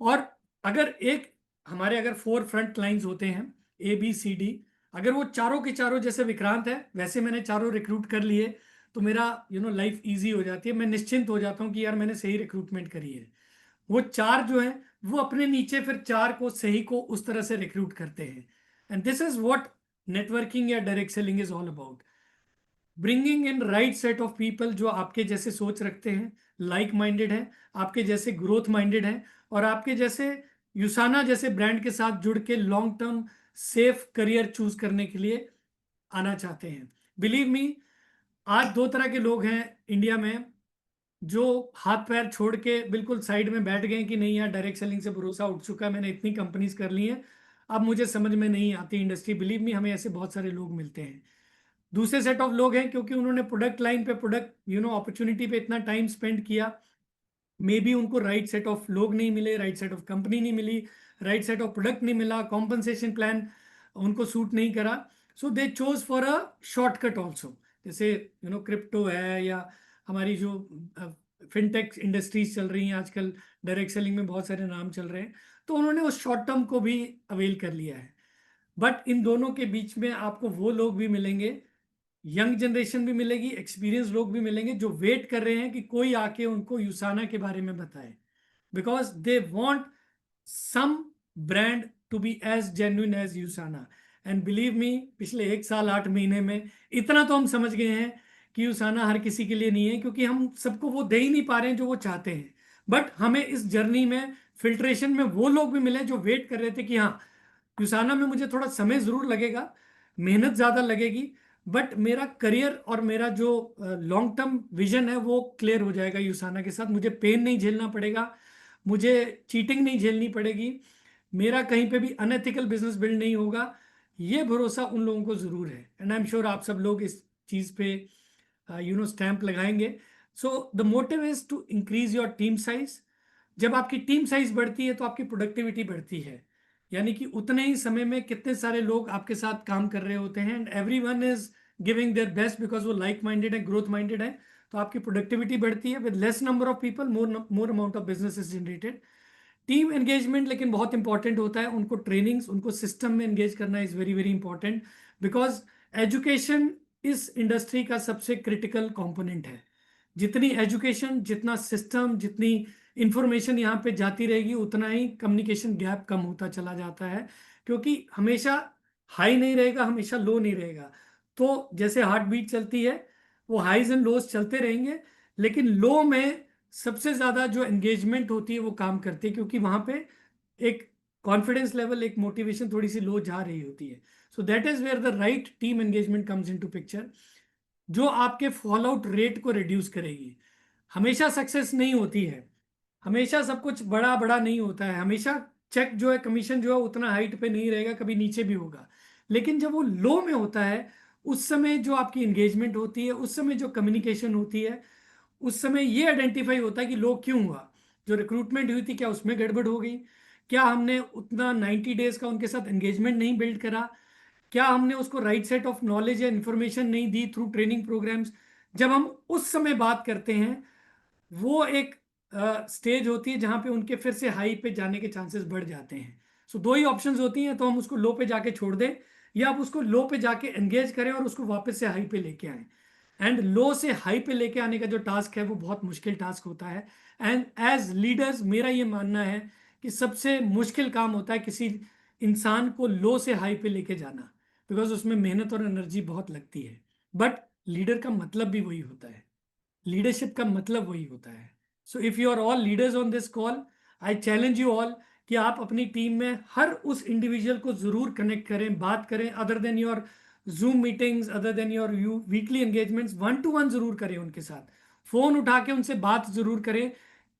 और अगर एक हमारे अगर 4 फ्रंट लाइंस होते हैं, ए बी सी डी, अगर वो चारों के चारों जैसे विक्रांत है वैसे मैंने चारों रिक्रूट कर लिए, तो मेरा लाइफ इजी हो जाती है, मैं निश्चिंत हो जाता हूँ कि यार मैंने सही रिक्रूटमेंट करी है। वो चार जो है वो अपने नीचे फिर चार को सही को उस तरह से रिक्रूट करते हैं। And this is what networking या direct selling is all about. Bringing in right set of people जो आपके जैसे सोच रखते हैं, लाइक माइंडेड है, आपके जैसे ग्रोथ माइंडेड है, और आपके जैसे यूसाना जैसे ब्रांड के साथ जुड़ के long term safe career choose करने के लिए आना चाहते हैं। बिलीव मी, आज दो तरह के लोग हैं इंडिया में जो हाथ पैर छोड़ के बिल्कुल साइड में बैठ गए कि नहीं यार डायरेक्ट सेलिंग से भरोसा उठ चुका है, मैंने इतनी कंपनीज कर ली हैं, अब मुझे समझ में नहीं आती इंडस्ट्री। बिलीव मी, हमें ऐसे बहुत सारे लोग मिलते हैं। दूसरे सेट ऑफ लोग हैं क्योंकि उन्होंने प्रोडक्ट लाइन पे, प्रोडक्ट अपॉर्चुनिटी पे इतना टाइम स्पेंड किया, मे बी उनको राइट सेट ऑफ लोग नहीं मिले, राइट सेट ऑफ कंपनी नहीं मिली, राइट सेट ऑफ प्रोडक्ट नहीं मिला, कॉम्पनसेशन प्लान उनको सूट नहीं करा, so they chose for a shortcut also, जैसे क्रिप्टो है या हमारी जो फिनटेक इंडस्ट्रीज चल रही हैं आजकल, डायरेक्ट सेलिंग में बहुत सारे नाम चल रहे हैं, तो उन्होंने उस शॉर्ट टर्म को भी अवेल कर लिया है। बट इन दोनों के बीच में आपको वो लोग भी मिलेंगे, यंग जनरेशन भी मिलेगी, एक्सपीरियंस लोग भी मिलेंगे, जो वेट कर रहे हैं कि कोई आके उनको यूसाना के बारे में बताए, because they want some brand to be as genuine as यूसाना। And believe मी, पिछले 1 साल 8 महीने में इतना तो हम समझ गए हैं कि यूसाना हर किसी के लिए नहीं है, क्योंकि हम सबको वो दे ही नहीं पा रहे हैं जो वो चाहते हैं। बट हमें इस जर्नी में, फिल्ट्रेशन में, वो लोग भी मिले जो वेट कर रहे थे कि हाँ, यूसाना में मुझे थोड़ा समय जरूर लगेगा, मेहनत ज्यादा लगेगी, बट मेरा करियर और मेरा जो लॉन्ग टर्म विजन है वो क्लियर हो जाएगा यूसाना के साथ। मुझे पेन नहीं झेलना पड़ेगा, मुझे चीटिंग नहीं झेलनी पड़ेगी, मेरा कहीं पे भी अनएथिकल बिजनेस बिल्ड नहीं होगा। ये भरोसा उन लोगों को जरूर है, एंड आई एम श्योर आप सब लोग इस चीज पे स्टैंप लगाएंगे। So the motive is to increase your team size. जब आपकी टीम साइज बढ़ती है तो आपकी प्रोडक्टिविटी बढ़ती है, यानी कि उतने ही समय में कितने सारे लोग आपके साथ काम कर रहे होते हैं, and every one is giving their best because वो लाइक माइंडेड है, ग्रोथ माइंडेड है। तो आपकी प्रोडक्टिविटी बढ़ती है, with less number of people more amount of business is generated. Team engagement लेकिन बहुत इंपॉर्टेंट होता है, उनको ट्रेनिंग्स, उनको सिस्टम में एंगेज करना is very very important, because education इस इंडस्ट्री का सबसे क्रिटिकल कंपोनेंट है। जितनी एजुकेशन, जितना सिस्टम, जितनी इंफॉर्मेशन यहाँ पे जाती रहेगी, उतना ही कम्युनिकेशन गैप कम होता चला जाता है, क्योंकि हमेशा हाई नहीं रहेगा, हमेशा लो नहीं रहेगा। तो जैसे हार्ट बीट चलती है, वो हाईज एंड लोज चलते रहेंगे, लेकिन लो में सबसे ज्यादा जो एंगेजमेंट होती है वो काम करती है, क्योंकि वहां पे एक कॉन्फिडेंस लेवल, एक मोटिवेशन थोड़ी सी लो जा रही होती है। So that is where the right team engagement comes into picture, जो आपके फॉल आउट रेट को रिड्यूस करेगी। हमेशा सक्सेस नहीं होती है, हमेशा सब कुछ बड़ा बड़ा नहीं होता है, हमेशा चेक जो है, कमीशन जो है उतना हाइट पे नहीं रहेगा, कभी नीचे भी होगा। लेकिन जब वो लो में होता है, उस समय जो आपकी एंगेजमेंट होती है, उस समय जो कम्युनिकेशन होती है, उस समय ये आइडेंटिफाई होता है कि लो क्यों हुआ, जो रिक्रूटमेंट हुई थी क्या उसमें गड़बड़ हो गई, क्या हमने उतना 90 डेज का उनके साथ एंगेजमेंट नहीं बिल्ड करा, क्या हमने उसको राइट सेट ऑफ नॉलेज या इंफॉर्मेशन नहीं दी थ्रू ट्रेनिंग प्रोग्राम्स। जब हम उस समय बात करते हैं, वो एक स्टेज होती है जहां पे उनके फिर से हाई पे जाने के चांसेस बढ़ जाते हैं। सो दो ही ऑप्शंस होती हैं, तो हम उसको लो पे जाके छोड़ दें, या आप उसको लो पे जाके एंगेज करें और उसको वापस से हाई पे लेके आए। एंड लो से हाई पे लेके आने का जो टास्क है वो बहुत मुश्किल टास्क होता है, एंड एज लीडर्स मेरा ये मानना है कि सबसे मुश्किल काम होता है किसी इंसान को लो से हाई पे लेके जाना, बिकॉज उसमें मेहनत और एनर्जी बहुत लगती है। बट लीडर का मतलब भी वही होता है, लीडरशिप का मतलब वही होता है। So if you are all leaders on this call, I challenge you all कि आप अपनी टीम में हर उस इंडिविजुअल को जरूर कनेक्ट करें, बात करें, other than your zoom meetings, other than your weekly engagements, 1 to 1 जरूर करें उनके साथ, फोन उठा के उनसे बात जरूर करें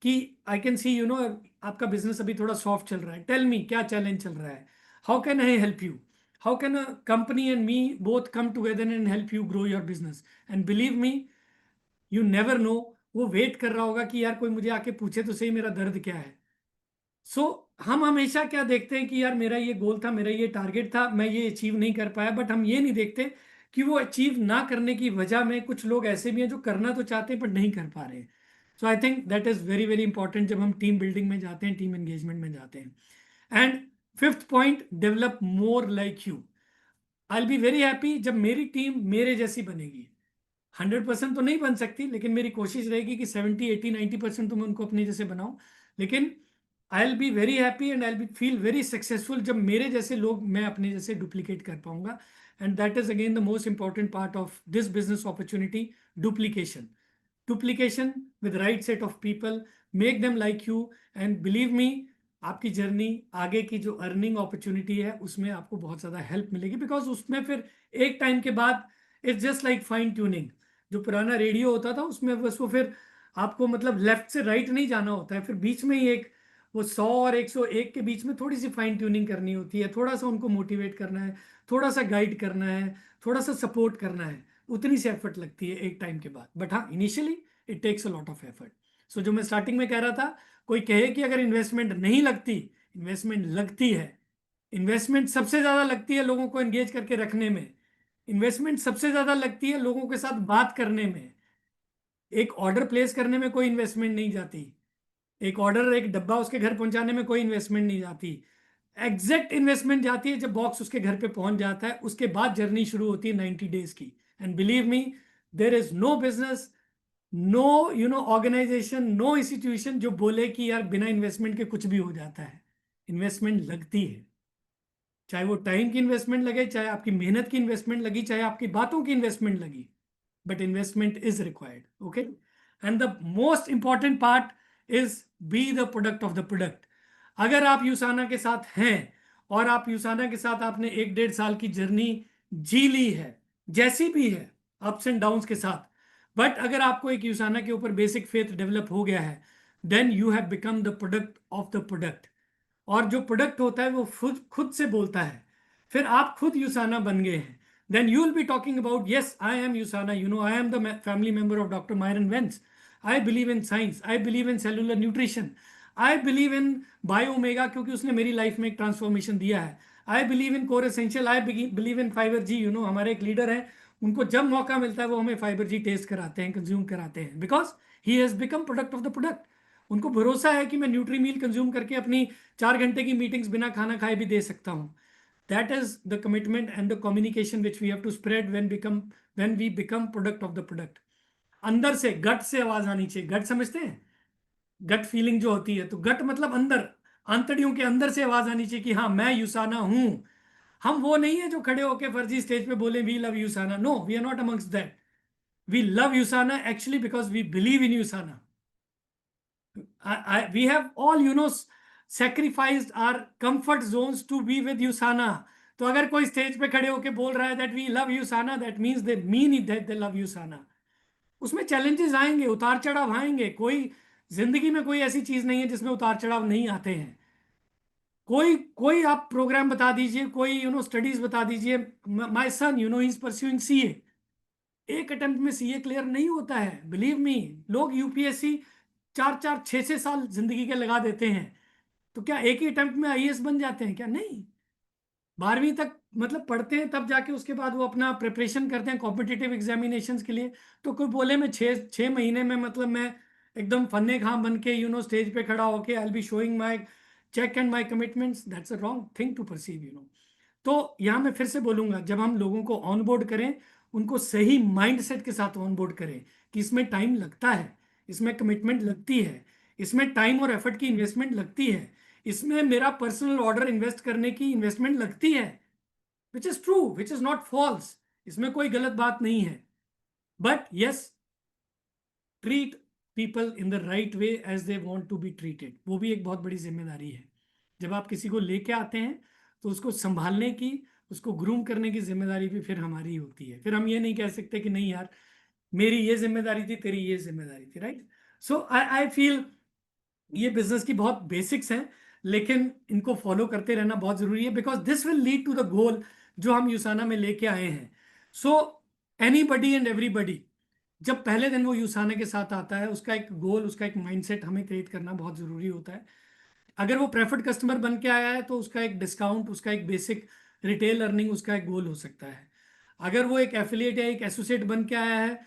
कि आई कैन सी आपका बिजनेस अभी थोड़ा सॉफ्ट चल रहा है, टेल मी क्या चैलेंज चल रहा है, how can I help you, how can a company and me both come together and help you grow your business. And believe me, you never know, वो वेट कर रहा होगा कि यार कोई मुझे आके पूछे तो सही मेरा दर्द क्या है। सो हम हमेशा क्या देखते हैं कि यार मेरा ये गोल था, मेरा ये टारगेट था, मैं ये अचीव नहीं कर पाया, बट हम ये नहीं देखते कि वो अचीव ना करने की वजह में कुछ लोग ऐसे भी हैं जो करना तो चाहते हैं पर नहीं कर पा रहे हैं। So I think that is very very important जब हम टीम बिल्डिंग में जाते हैं, टीम एंगेजमेंट में जाते हैं। And fifth point, develop more like you. I will be very happy जब मेरी टीम मेरे जैसी बनेगी। 100% तो नहीं बन सकती, लेकिन मेरी कोशिश रहेगी कि 70 80 90% तो मैं उनको अपने जैसे बनाऊं। लेकिन I will be very happy and I will B feel very successful जब मेरे जैसे लोग मैं अपने जैसे डुप्लीकेट कर पाऊंगा। And that is again the most important part of this business opportunity, duplication. Duplication with right set of people, make them like you, and believe मी, आपकी जर्नी, आगे की जो अर्निंग अपॉर्चुनिटी है उसमें आपको बहुत ज़्यादा हेल्प मिलेगी, बिकॉज उसमें फिर एक टाइम के बाद it's just like fine tuning. जो पुराना रेडियो होता था उसमें बस वो फिर आपको मतलब लेफ्ट से राइट नहीं जाना होता है, फिर बीच में ही एक वो 100 और 101 के बीच में थोड़ी सी फाइन ट्यूनिंग करनी होती है, थोड़ा सा उनको मोटिवेट करना है, थोड़ा सा गाइड करना है, थोड़ा सा सपोर्ट करना है। उतनी सी एफर्ट लगती है एक टाइम के बाद, बट हाँ, initially it takes a lot of effort. So जो मैं स्टार्टिंग में कह रहा था, कोई कहे कि अगर इन्वेस्टमेंट नहीं लगती, इन्वेस्टमेंट लगती है। इन्वेस्टमेंट सबसे ज्यादा लगती है लोगों को एंगेज करके रखने में, इन्वेस्टमेंट सबसे ज्यादा लगती है लोगों के साथ बात करने में। एक ऑर्डर प्लेस करने में कोई इन्वेस्टमेंट नहीं जाती। एक ऑर्डर, एक डब्बा उसके घर पहुंचाने में कोई इन्वेस्टमेंट नहीं जाती। एग्जैक्ट इन्वेस्टमेंट जाती है जब बॉक्स उसके घर पे पहुंच जाता है, उसके बाद जर्नी शुरू होती है 90 डेज की। And believe me, there is no business, no organisation, no institution जो बोले कि यार बिना इन्वेस्टमेंट के कुछ भी हो जाता है। इन्वेस्टमेंट लगती है, चाहे वो टाइम की इन्वेस्टमेंट लगे, चाहे आपकी मेहनत की इन्वेस्टमेंट लगी, चाहे आपकी बातों की इन्वेस्टमेंट लगी, but investment is required. Okay, and the most important part is be the product of the product. अगर आप यूसाना के साथ हैं और आप यूसाना के साथ आपने 1-1.5 साल की जर्नी जी ली है, जैसी भी है, अप्स एंड डाउन्स के साथ, बट अगर आपको एक यूसाना के ऊपर बेसिक फेथ डेवलप हो गया है, then you have become the product of the product. और जो प्रोडक्ट होता है वो खुद खुद से बोलता है, फिर आप खुद यूसाना बन गए हैं। Then you will be talking about, yes, I am Usana. I am the family member of Dr. Myron Vance. I believe in science. I believe in cellular nutrition. I believe in Biomega क्योंकि उसने मेरी life में एक transformation दिया है। I believe in Core Essential. I believe in Fiber G. हमारे एक leader हैं, उनको जब मौका मिलता है वो हमें फाइबर जी टेस्ट कराते हैं, कंज्यूम कराते हैं, because he has become product of the product. उनको भरोसा है कि मैं न्यूट्री मील कंज्यूम करके अपनी 4 घंटे की मीटिंग्स बिना खाना खाए भी दे सकता हूँ। That is the commitment and the communication which we have to spread when we become product of the product. अंदर से गट से आवाज आनी चाहिए। गट समझते हैं? गट फीलिंग जो होती है, तो गट मतलब अंदर, आंतड़ियों के अंदर से आवाज आनी चाहिए कि हाँ मैं यूसाना हूं। हम वो नहीं है जो खड़े होके फर्जी स्टेज पे बोले we love Usana. No, we are not amongst that. We love Usana actually because we believe in Usana. We have all sacrificed our comfort zones to be with Usana. तो अगर कोई स्टेज पे खड़े होके बोल रहा है that we love Usana, that means they mean it, that they love Usana. उसमें चैलेंजेस आएंगे, उतार चढ़ाव आएंगे। कोई जिंदगी में कोई ऐसी चीज नहीं है जिसमें उतार चढ़ाव नहीं आते हैं। कोई कोई आप प्रोग्राम बता दीजिए, कोई स्टडीज बता दीजिए। My son he is pursuing CA. एक अटेम्प्ट में सीए क्लियर नहीं होता है, बिलीव मी। लोग यूपीएससी 4-4 6-6 साल जिंदगी के लगा देते हैं। तो क्या एक ही अटेम्प्ट में आईएएस बन जाते हैं? क्या नहीं। 12वीं तक मतलब पढ़ते हैं, तब जाके उसके बाद वो अपना प्रिपरेशन करते हैं कॉम्पिटिटिव एग्जामिनेशंस के लिए। तो कोई बोले मैं 6 महीने में मतलब मैं एकदम फन्ने खां बन के स्टेज पे खड़ा होके I will be showing my cheque and my commitments, that's a wrong thing to perceive. तो यहाँ मैं फिर से बोलूंगा, जब हम लोगों को ऑनबोर्ड करें, उनको सही माइंडसेट के साथ ऑनबोर्ड करें कि इसमें टाइम लगता है, इसमें कमिटमेंट लगती है, इसमें टाइम और एफर्ट की इन्वेस्टमेंट लगती है, इसमें मेरा पर्सनल ऑर्डर इन्वेस्ट करने की इन्वेस्टमेंट लगती है, which is true, which is not false. इसमें कोई गलत बात नहीं है। But yes, treat people in the right way as they want to be treated, वो भी एक बहुत बड़ी जिम्मेदारी है। जब आप किसी को लेके आते हैं तो उसको संभालने की, उसको ग्रूम करने की जिम्मेदारी भी फिर हमारी होती है। फिर हम ये नहीं कह सकते कि नहीं यार मेरी ये जिम्मेदारी थी, तेरी ये जिम्मेदारी थी, right? So I I feel ये बिजनेस की बहुत बेसिक्स हैं, लेकिन इनको फॉलो करते रहना बहुत जरूरी है, because this will lead to the goal जो हम यूसाना में लेके आए हैं। सो एनीबडी एंड एवरीबडी, जब पहले दिन वो यूसाना के साथ आता है, उसका एक गोल, उसका एक माइंडसेट हमें क्रिएट करना बहुत जरूरी होता है। अगर वो प्रेफर्ड कस्टमर बन के आया है तो उसका एक डिस्काउंट, उसका एक बेसिक रिटेल अर्निंग, उसका एक गोल हो सकता है। अगर वो एक एफिलिएट या एक एसोसिएट बन के आया है,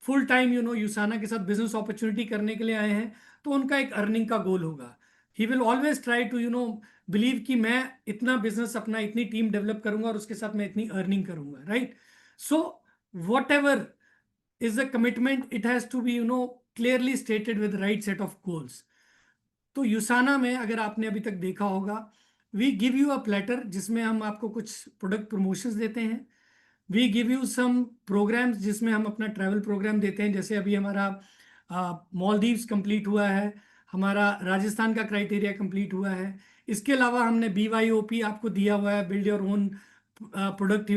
फुल टाइम यूसाना के साथ बिजनेस अपॉर्चुनिटी करने के लिए आए हैं, तो उनका एक अर्निंग का गोल होगा। He will always try to believe कि मैं इतना बिजनेस अपना, इतनी टीम डेवलप करूंगा और उसके साथ मैं इतनी अर्निंग करूंगा, right? So whatever is the commitment, it has to be clearly stated with right set of goals. तो यूसाना में अगर आपने अभी तक देखा होगा, we give you a platter जिसमें हम आपको कुछ प्रोडक्ट प्रमोशंस देते हैं। We give you some programmes जिसमें हम अपना ट्रैवल प्रोग्राम देते हैं। जैसे अभी हमारा मालदीव्स कंप्लीट हुआ है, हमारा राजस्थान का क्राइटेरिया कंप्लीट हुआ है। इसके अलावा हमने BYOP आपको दिया हुआ है, बिल्ड योर ओन प्रोडक्ट,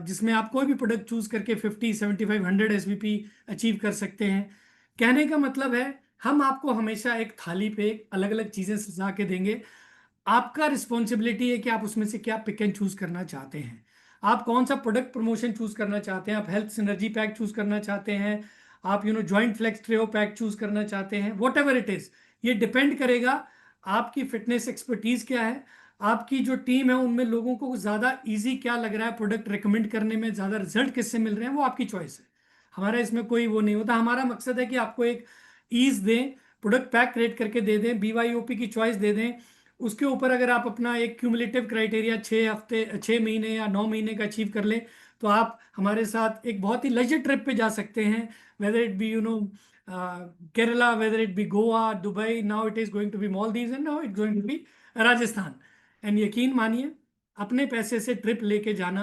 जिसमें आप कोई भी प्रोडक्ट चूज करके 50, 75, 100 SVP अचीव कर सकते हैं। कहने का मतलब है हम आपको हमेशा एक थाली पे अलग अलग चीजें सजा के देंगे। आपका रिस्पॉन्सिबिलिटी है कि आप उसमें से क्या पिक एंड चूज करना चाहते हैं। आप कौन सा प्रोडक्ट प्रमोशन चूज करना चाहते हैं, आप हेल्थ सिनर्जी पैक चूज करना चाहते हैं, आप joint flex trio pack choose करना चाहते हैं, वॉट एवर इट इज, ये डिपेंड करेगा आपकी फिटनेस एक्सपर्टीज क्या है, आपकी जो टीम है उनमें लोगों को ज़्यादा इजी क्या लग रहा है प्रोडक्ट रिकमेंड करने में, ज़्यादा रिजल्ट किससे मिल रहे हैं, वो आपकी चॉइस है। हमारा इसमें कोई वो नहीं होता। हमारा मकसद है कि आपको एक ईज दें, प्रोडक्ट पैक क्रिएट करके दे दें, BYOP की चॉइस दे दें। उसके ऊपर अगर आप अपना एक क्यूमुलेटिव क्राइटेरिया 6 हफ्ते 6 महीने या 9 महीने का अचीव कर लें, तो आप हमारे साथ एक बहुत ही लेजर ट्रिप पे जा सकते हैं। Whether it be Kerala, whether it be Goa, Dubai, now it is going to be Maldives and now it going to be Rajasthan. And यकीन मानिए, अपने पैसे से ट्रिप लेके जाना,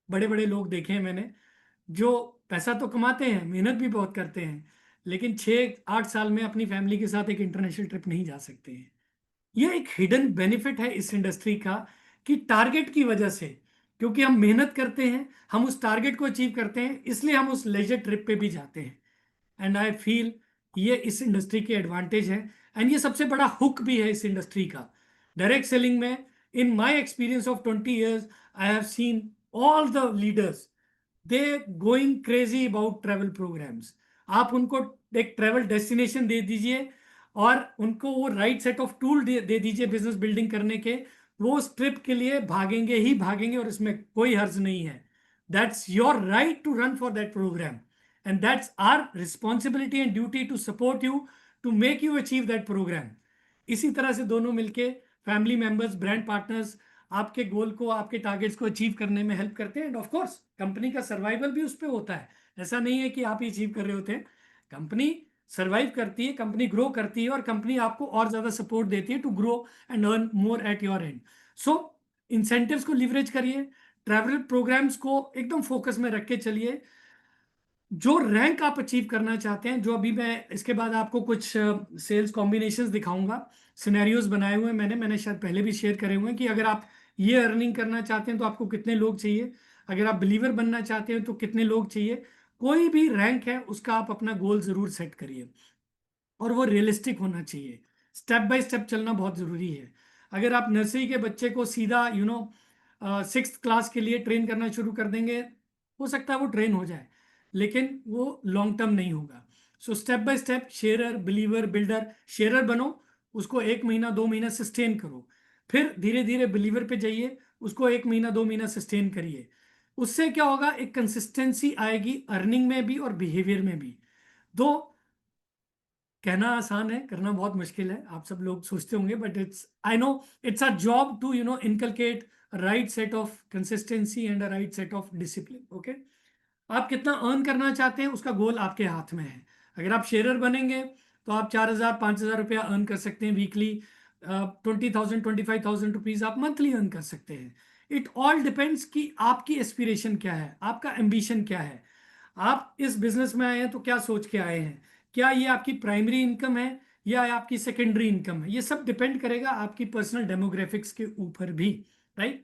बड़े बड़े लोग देखे हैं मैंने जो पैसा तो कमाते हैं, मेहनत भी बहुत करते हैं, लेकिन 6-8 साल में अपनी फैमिली के साथ एक इंटरनेशनल ट्रिप नहीं जा सकते हैं। ये एक हिडन बेनिफिट है इस इंडस्ट्री का, कि टारगेट की वजह से, क्योंकि हम मेहनत करते हैं, हम उस टारगेट को अचीव करते हैं, इसलिए हम उस लेजर ट्रिप पे भी जाते हैं। एंड आई फील ये इस इंडस्ट्री के एडवांटेज है। एंड ये सबसे बड़ा हुक भी है इस इंडस्ट्री का। डायरेक्ट सेलिंग में, in my experience of 20 years, I have seen all the leaders, they going crazy about travel programmes. आप उनको एक ट्रेवल डेस्टिनेशन दे दीजिए और उनको वो राइट सेट ऑफ टूल दे दीजिए बिजनेस बिल्डिंग करने के, वो उस ट्रिप के लिए भागेंगे ही भागेंगे, और इसमें कोई हर्ज नहीं है। That's your right to run for that programme, and that's our responsibility and duty to support you to make you achieve that program. इसी तरह से दोनों मिलके, फैमिली मेंबर्स, ब्रांड पार्टनर्स, आपके गोल को, आपके टारगेट्स को अचीव करने में हेल्प करते हैं। एंड ऑफ कोर्स कंपनी का सर्वाइवल भी उस पर होता है। ऐसा नहीं है कि आप ही अचीव कर रहे होते हैं, कंपनी सर्वाइव करती है, कंपनी ग्रो करती है, और कंपनी आपको और ज्यादा सपोर्ट देती है to grow and earn more at your end. So incentives को लिवरेज करिए, ट्रैवल प्रोग्राम्स को एकदम फोकस में रख के चलिए। जो रैंक आप अचीव करना चाहते हैं, जो अभी मैं इसके बाद आपको कुछ सेल्स कॉम्बिनेशंस दिखाऊंगा, सिनेरियोज बनाए हुए हैं मैंने शायद पहले भी शेयर करे हुए हैं, कि अगर आप ये अर्निंग करना चाहते हैं तो आपको कितने लोग चाहिए, अगर आप बिलीवर बनना चाहते हैं तो कितने लोग चाहिए। कोई भी रैंक है उसका आप अपना गोल जरूर सेट करिए, और वो रियलिस्टिक होना चाहिए। स्टेप बाय स्टेप चलना बहुत ज़रूरी है। अगर आप नर्सरी के बच्चे को सीधा 6th क्लास के लिए ट्रेन करना शुरू कर देंगे, हो सकता है वो ट्रेन हो जाए, लेकिन वो लॉन्ग टर्म नहीं होगा। So step by step, sharer, believer, builder. Sharer बनो, उसको 1 महीना 2 महीना सस्टेन करो, फिर धीरे धीरे बिलीवर पे जाइए, उसको 1 महीना 2 महीना सस्टेन करिए। उससे क्या होगा, एक कंसिस्टेंसी आएगी अर्निंग में भी और बिहेवियर में भी। दो, कहना आसान है, करना बहुत मुश्किल है, आप सब लोग सोचते होंगे, but it's, I know, it's a job to inculcate right set of consistency and a right set of discipline. Okay, आप कितना अर्न करना चाहते हैं उसका गोल आपके हाथ में है। अगर आप शेयरर बनेंगे तो आप 4,000 5,000 रुपया अर्न कर सकते हैं वीकली, 20,000 25,000 रुपीज आप मंथली अर्न कर सकते हैं। इट ऑल डिपेंड्स कि आपकी एस्पिरेशन क्या है, आपका एम्बिशन क्या है, आप इस बिजनेस में आए हैं तो क्या सोच के आए हैं, क्या ये आपकी प्राइमरी इनकम है या आपकी सेकेंडरी इनकम है। ये सब डिपेंड करेगा आपकी पर्सनल डेमोग्राफिक्स के ऊपर भी, राइट।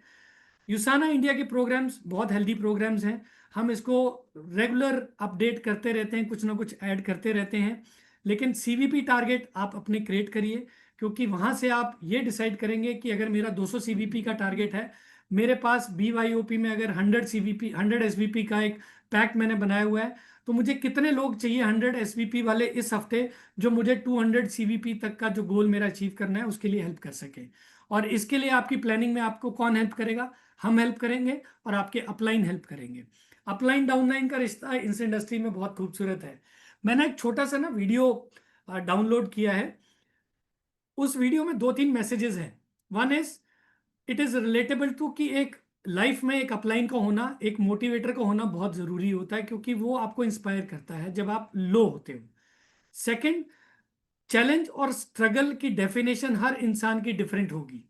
यूसाना इंडिया के प्रोग्राम्स बहुत हेल्दी प्रोग्राम्स हैं, हम इसको रेगुलर अपडेट करते रहते हैं, कुछ ना कुछ ऐड करते रहते हैं। लेकिन CVP टारगेट आप अपने क्रिएट करिए, क्योंकि वहां से आप ये डिसाइड करेंगे कि अगर मेरा 200 CVP का टारगेट है, मेरे पास BYOP में अगर 100 SVP का एक पैक मैंने बनाया हुआ है, तो मुझे कितने लोग चाहिए 100 SVP वाले इस हफ्ते, जो मुझे 200 CVP तक का जो गोल मेरा अचीव करना है उसके लिए हेल्प कर सके। और इसके लिए आपकी प्लानिंग में आपको कौन हेल्प करेगा, हम हेल्प करेंगे, और आपके अपलाइन हेल्प करेंगे। अपलाइन डाउनलाइन का रिश्ता इस इंडस्ट्री में बहुत खूबसूरत है। मैंने एक छोटा सा ना वीडियो डाउनलोड किया है, उस वीडियो में 2-3 मैसेजेस हैं। One is, it is relatable to कि एक लाइफ में एक अपलाइन का होना, एक मोटिवेटर का होना बहुत जरूरी होता है, क्योंकि वो आपको इंस्पायर करता है जब आप लो होते हो। सेकंड, चैलेंज और स्ट्रगल की डेफिनेशन हर इंसान की डिफरेंट होगी।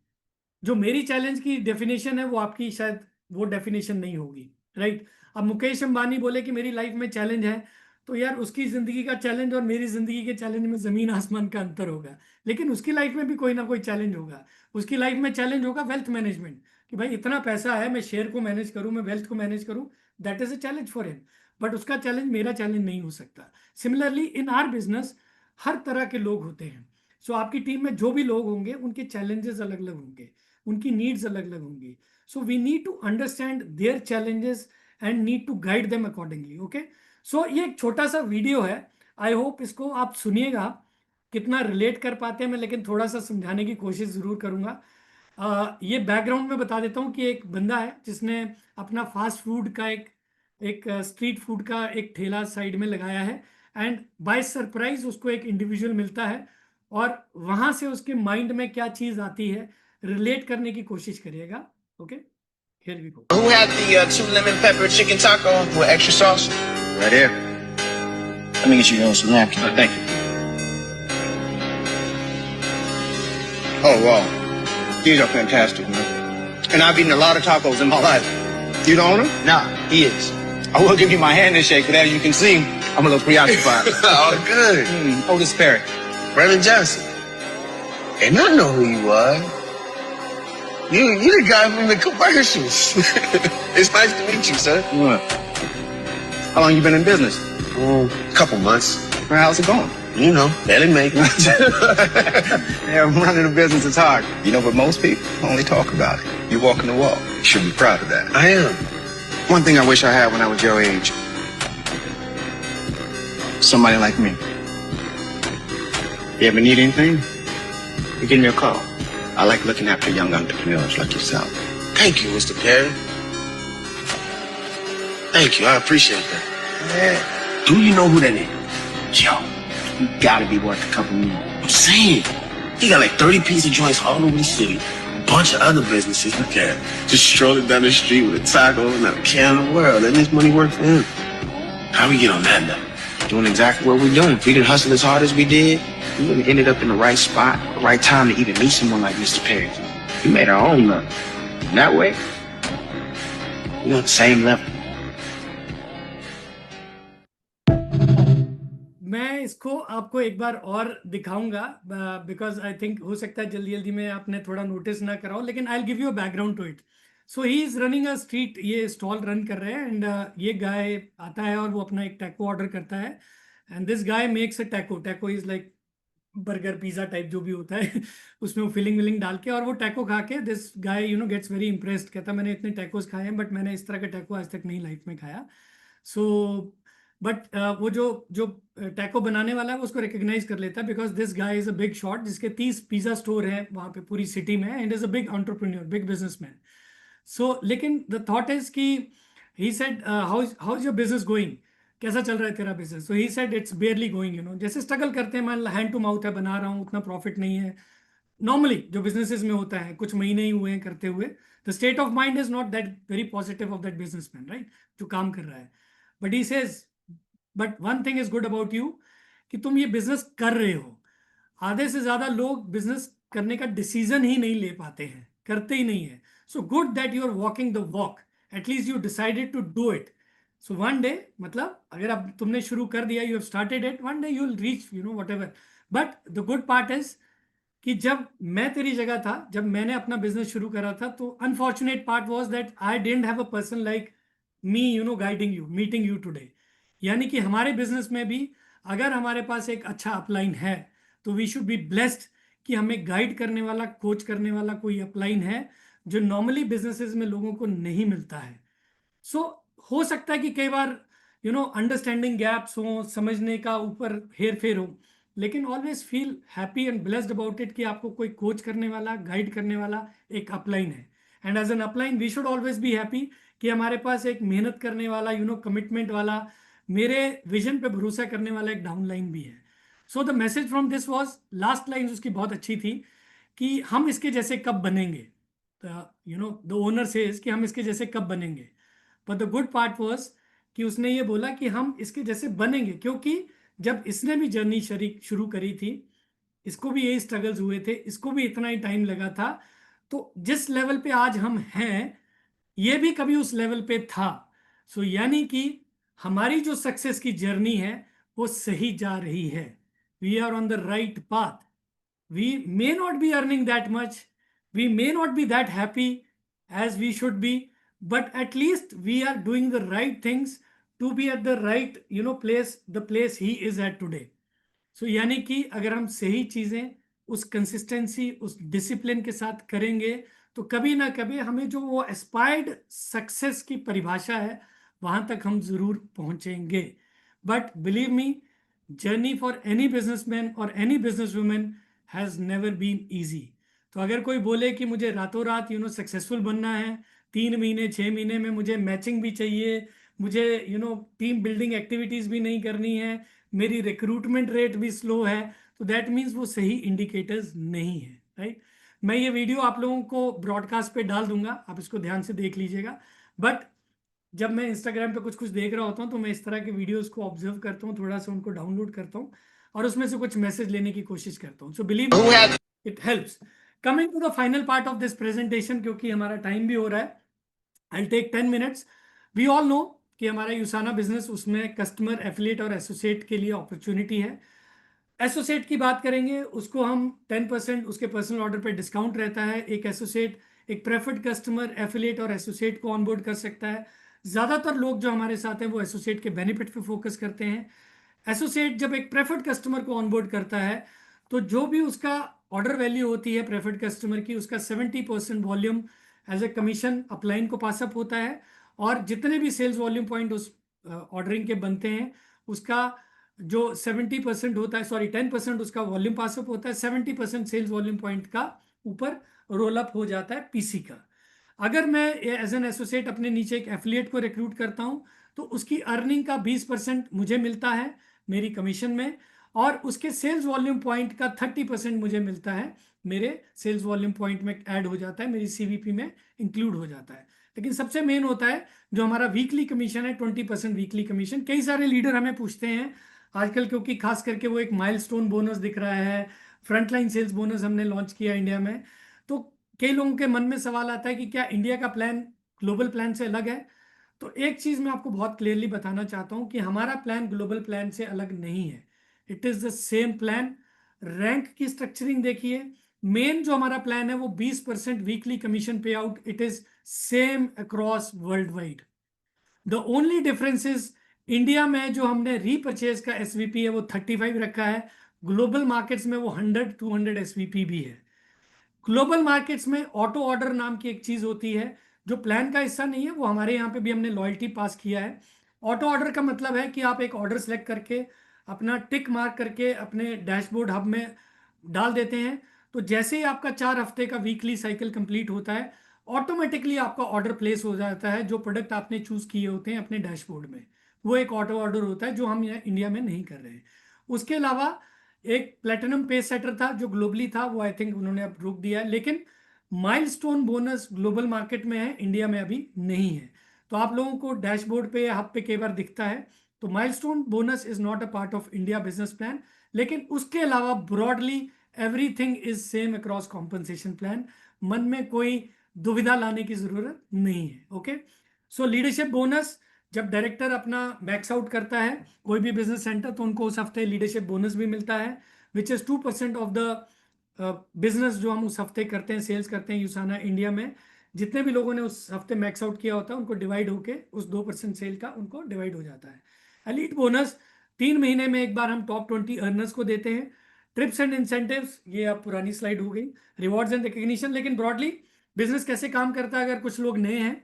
जो मेरी चैलेंज की डेफिनेशन है वो आपकी शायद वो डेफिनेशन नहीं होगी, राइट। अब मुकेश अंबानी बोले कि मेरी लाइफ में चैलेंज है, तो यार उसकी जिंदगी का चैलेंज और मेरी जिंदगी के चैलेंज में जमीन आसमान का अंतर होगा। लेकिन उसकी लाइफ में भी कोई ना कोई चैलेंज होगा। उसकी लाइफ में चैलेंज होगा वेल्थ मैनेजमेंट, कि भाई इतना पैसा है, मैं शेयर को मैनेज करूं, मैं वेल्थ को मैनेज करूं, that is a challenge for him. But उसका चैलेंज मेरा चैलेंज नहीं हो सकता। सिमिलरली इन आर बिजनेस, हर तरह के लोग होते हैं। सो आपकी टीम में जो भी लोग होंगे उनके चैलेंजेस अलग अलग होंगे, उनकी नीड्स अलग अलग होंगी। So we need to understand their challenges and need to guide them accordingly. Okay, so ये एक छोटा सा वीडियो है, आई होप इसको आप सुनिएगा। कितना रिलेट कर पाते हैं मैं, लेकिन थोड़ा सा समझाने की कोशिश जरूर करूंगा। ये बैकग्राउंड में बता देता हूँ कि एक बंदा है जिसने अपना फास्ट फूड का एक स्ट्रीट फूड का एक ठेला साइड में लगाया है, एंड बाय सरप्राइज उसको एक इंडिविजुअल मिलता है, और वहां से उसके माइंड में क्या चीज आती है रिलेट करने की कोशिश करिएगा. Okay, here we go.
Who had the 2 lemon pepper chicken taco with extra sauce?
Right here.
Let me get you some napkins.
Oh, thank you.
Oh, wow. These are fantastic, man. And I've eaten a lot of tacos in my life. You the owner?
Nah, he is.
I will give you my hand and shake, but as you can see, I'm a little preoccupied.
Oh, good.
Otis Perry.
Brandon Johnson. And I know who you are. You the guy from the commercials. It's nice to meet you, sir.
What? How long you been in business?
Couple months.
Well, how's it going?
You know, barely making it.
Yeah, running a business is hard. You know, but most people only talk about it. You're walking the walk. You should be proud of that.
I am.
One thing I wish I had when I was your age. Somebody like me. You ever need anything? You give me a call. I like looking after young entrepreneurs like yourself.
Thank you, Mr. Perry. Thank you. I appreciate that.
Yeah.
Do you know who that is?
Yo, you gotta be worth a couple million.
I'm saying. He got like 30 pizza joints all over the city. A bunch of other businesses. Look at him. Just strolling down the street with a taco and not a care in the world. Letting his money work for him. How we get on that now?
Doing exactly what we're doing. If we didn't hustle as hard as we did, we would have ended up in the right spot, the right time to even meet someone like Mr. Perry. We made our own luck. And that way, we're on the same level.
मैं इसको आपको एक बार और दिखाऊंगा because I think हो सकता है जल्दी जल्दी में आपने थोड़ा नोटिस ना कराओ, लेकिन I will give you a background to it. So he is running a street, ये स्टॉल रन कर रहे हैं, एंड ये गाय आता है और वो अपना एक टैको ऑर्डर करता है, and this guy makes a taco. Taco is like burger pizza type जो भी होता है उसमें वो फिलिंग विलिंग डाल के, और वो टैको खा के this guy gets very impressed. कहता मैंने इतने टैकोस खाए हैं बट मैंने इस तरह का टैको आज तक नहीं लाइफ में खाया. सो बट वो जो जो टैको बनाने वाला है वो उसको रिकग्नाइज कर लेता है, because this guy is a big shot जिसके 30 पिज्जा स्टोर है वहाँ पे पूरी सिटी में, and is a big entrepreneur, big businessman. So लेकिन द थॉट इज कि he said how is your business going, कैसा चल रहा है तेरा business. So he said it's barely going. जैसे स्ट्रगल करते हैं, मान हैंड टू माउथ है, बना रहा हूँ, उतना प्रॉफिट नहीं है नॉर्मली जो बिजनेसेस में होता है, कुछ महीने ही हुए हैं करते हुए. The state of mind is not that very positive of that businessman, right, जो काम कर रहा है. But he says but one thing is good about you कि तुम ये बिजनेस कर रहे हो. आधे से ज्यादा लोग बिजनेस करने का डिसीजन ही नहीं ले पाते हैं, करते ही नहीं है. So good that you are walking the walk, at least you decided to do it. So one day, मतलब अगर अब तुमने शुरू कर दिया, you have started it, one day you will reach whatever. But the good part is कि जब मैं तेरी जगह था, जब मैंने अपना बिजनेस शुरू करा था, तो unfortunate part was that I didn't have a person like me guiding you, meeting you today. यानी कि हमारे बिजनेस में भी अगर हमारे पास एक अच्छा अपलाइन है तो वी शुड बी ब्लेस्ड कि हमें गाइड करने वाला, कोच करने वाला कोई अपलाइन है जो नॉर्मली बिजनेसेस में लोगों को नहीं मिलता है. सो हो सकता है कि कई बार अंडरस्टैंडिंग गैप्स हो, समझने का ऊपर हेर फेर हो, लेकिन always feel happy and blessed about it कि आपको कोई कोच करने वाला, गाइड करने वाला एक अपलाइन है. And as an upline we should always be happy कि हमारे पास एक मेहनत करने वाला, कमिटमेंट वाला, मेरे विजन पे भरोसा करने वाला एक डाउनलाइन भी है. So the message from this was, last line उसकी बहुत अच्छी थी कि हम इसके जैसे कब बनेंगे. द ओनर सेज कि हम इसके जैसे कब बनेंगे. But the good part was कि उसने ये बोला कि हम इसके जैसे बनेंगे, क्योंकि जब इसने भी जर्नी शुरू करी थी, इसको भी यही स्ट्रगल्स हुए थे, इसको भी इतना ही टाइम लगा था. तो जिस लेवल पे आज हम हैं, ये भी कभी उस लेवल पे था. सो यानी कि हमारी जो सक्सेस की जर्नी है वो सही जा रही है. We are on the right path. We may not be earning that much, we may not be that happy as we should be, but at least we are doing the right things to be at the right place, the place he is at today. So यानी कि अगर हम सही चीजें उस consistency, उस discipline के साथ करेंगे तो कभी ना कभी हमें जो वो एस्पायर्ड सक्सेस की परिभाषा है वहां तक हम जरूर पहुंचेंगे. But believe me, journey for any businessman और any business women has never been easy. तो अगर कोई बोले कि मुझे रातों रात सक्सेसफुल बनना है, 3 महीने 6 महीने में मुझे मैचिंग भी चाहिए, मुझे टीम बिल्डिंग एक्टिविटीज भी नहीं करनी है, मेरी रिक्रूटमेंट रेट भी स्लो है, तो दैट मीन्स वो सही इंडिकेटर्स नहीं है, राइट। मैं ये वीडियो आप लोगों को ब्रॉडकास्ट पे डाल दूंगा, आप इसको ध्यान से देख लीजिएगा। बट जब मैं इंस्टाग्राम पे कुछ कुछ देख रहा होता हूँ तो मैं इस तरह के वीडियोस को ऑब्जर्व करता हूँ, थोड़ा सा उनको डाउनलोड करता हूँ और उसमें से कुछ मैसेज लेने की कोशिश करता हूँ। So believe it helps. Coming to the final part of this presentation, क्योंकि हमारा टाइम भी हो रहा है, I take 10 minutes. We all know कि हमारा यूसाना बिजनेस, उसमें कस्टमर, एफिलिएट और एसोसिएट के लिए अपॉर्चुनिटी है। एसोसिएट की बात करेंगे, उसको हम 10% उसके पर्सनल ऑर्डर पे डिस्काउंट रहता है। एक एसोसिएट एक प्रेफर्ड कस्टमर, एफिलिएट और एसोसिएट को ऑनबोर्ड कर सकता है। ज़्यादातर लोग जो हमारे साथ हैं वो एसोसिएट के बेनिफिट पे फोकस करते हैं। एसोसिएट जब एक प्रेफर्ड कस्टमर को ऑनबोर्ड करता है तो जो भी उसका ऑर्डर वैल्यू होती है प्रेफर्ड कस्टमर की, उसका 70% volume as a commission upline को पासअप होता है। और जितने भी सेल्स वॉल्यूम पॉइंट उस ऑर्डरिंग के बनते हैं, उसका जो 70% होता है, सॉरी 10% उसका वॉल्यूम पासअप होता है, 70% सेल्स वॉल्यूम पॉइंट का ऊपर रोल अप हो जाता है पीसी का। अगर मैं एज एन एसोसिएट अपने नीचे एक एफिलिएट को रिक्रूट करता हूं तो उसकी अर्निंग का 20% मुझे मिलता है मेरी कमीशन में, और उसके सेल्स वॉल्यूम पॉइंट का 30% मुझे मिलता है, मेरे सेल्स वॉल्यूम पॉइंट में ऐड हो जाता है, मेरी सीवीपी में इंक्लूड हो जाता है। लेकिन सबसे मेन होता है जो हमारा वीकली कमीशन है, 20% वीकली कमीशन। कई सारे लीडर हमें पूछते हैं आजकल, क्योंकि खास करके वो एक माइलस्टोन बोनस दिख रहा है, फ्रंटलाइन सेल्स बोनस हमने लॉन्च किया इंडिया में, तो कई लोगों के मन में सवाल आता है कि क्या इंडिया का प्लान ग्लोबल प्लान से अलग है। तो एक चीज मैं आपको बहुत क्लियरली बताना चाहता हूं कि हमारा प्लान ग्लोबल प्लान से अलग नहीं है, it is the same plan. Rank की स्ट्रक्चरिंग देखिए, मेन जो हमारा प्लान है वो 20% वीकली कमीशन पे out, it is same across world wide. The only difference is India में जो हमने रीपरचेज का एसवीपी है वो 35 रखा है, ग्लोबल मार्केट्स में वो 100-200 एसवीपी भी है। ग्लोबल मार्केट्स में ऑटो ऑर्डर नाम की एक चीज होती है जो प्लान का हिस्सा नहीं है, वो हमारे यहाँ पे भी हमने लॉयल्टी पास किया है। ऑटो ऑर्डर का मतलब है कि आप एक ऑर्डर सेलेक्ट करके अपना टिक मार्क करके अपने डैशबोर्ड हब में डाल देते हैं, तो जैसे ही आपका 4 हफ्ते का वीकली साइकिल कंप्लीट होता है ऑटोमेटिकली आपका ऑर्डर प्लेस हो जाता है। जो प्रोडक्ट आपने चूज किए होते हैं अपने डैशबोर्ड में, वो एक ऑटो ऑर्डर होता है जो हम यहाँ इंडिया में नहीं कर रहे हैं। उसके अलावा एक प्लेटिनम पेस सेटर था जो ग्लोबली था, वो आई थिंक उन्होंने अब रोक दिया है, लेकिन माइलस्टोन बोनस ग्लोबल मार्केट में है, इंडिया में अभी नहीं है। तो आप लोगों को डैशबोर्ड पे या हब पे कई बार दिखता है, तो milestone bonus is not a part of India business plan. लेकिन उसके अलावा broadly everything is same across compensation plan, मन में कोई दुविधा लाने की जरूरत नहीं है। ओके, सो लीडरशिप बोनस, जब डायरेक्टर अपना मैक्स आउट करता है कोई भी बिजनेस सेंटर तो उनको उस हफ्ते लीडरशिप बोनस भी मिलता है, which is 2% of the business जो हम उस हफ्ते करते हैं, सेल्स करते हैं यूसाना इंडिया में। जितने भी लोगों ने उस हफ्ते मैक्स आउट किया होता है उनको डिवाइड होके उस 2% सेल का उनको डिवाइड हो जाता है। एलीट बोनस 3 महीने में एक बार हम टॉप 20 अर्नर्स को देते हैं। ट्रिप्स एंड इंसेंटिव्स, ये अब पुरानी स्लाइड हो गई, रिवॉर्ड्स एंड रिकग्निशन। लेकिन ब्रॉडली बिजनेस कैसे काम करता है, अगर कुछ लोग नए हैं,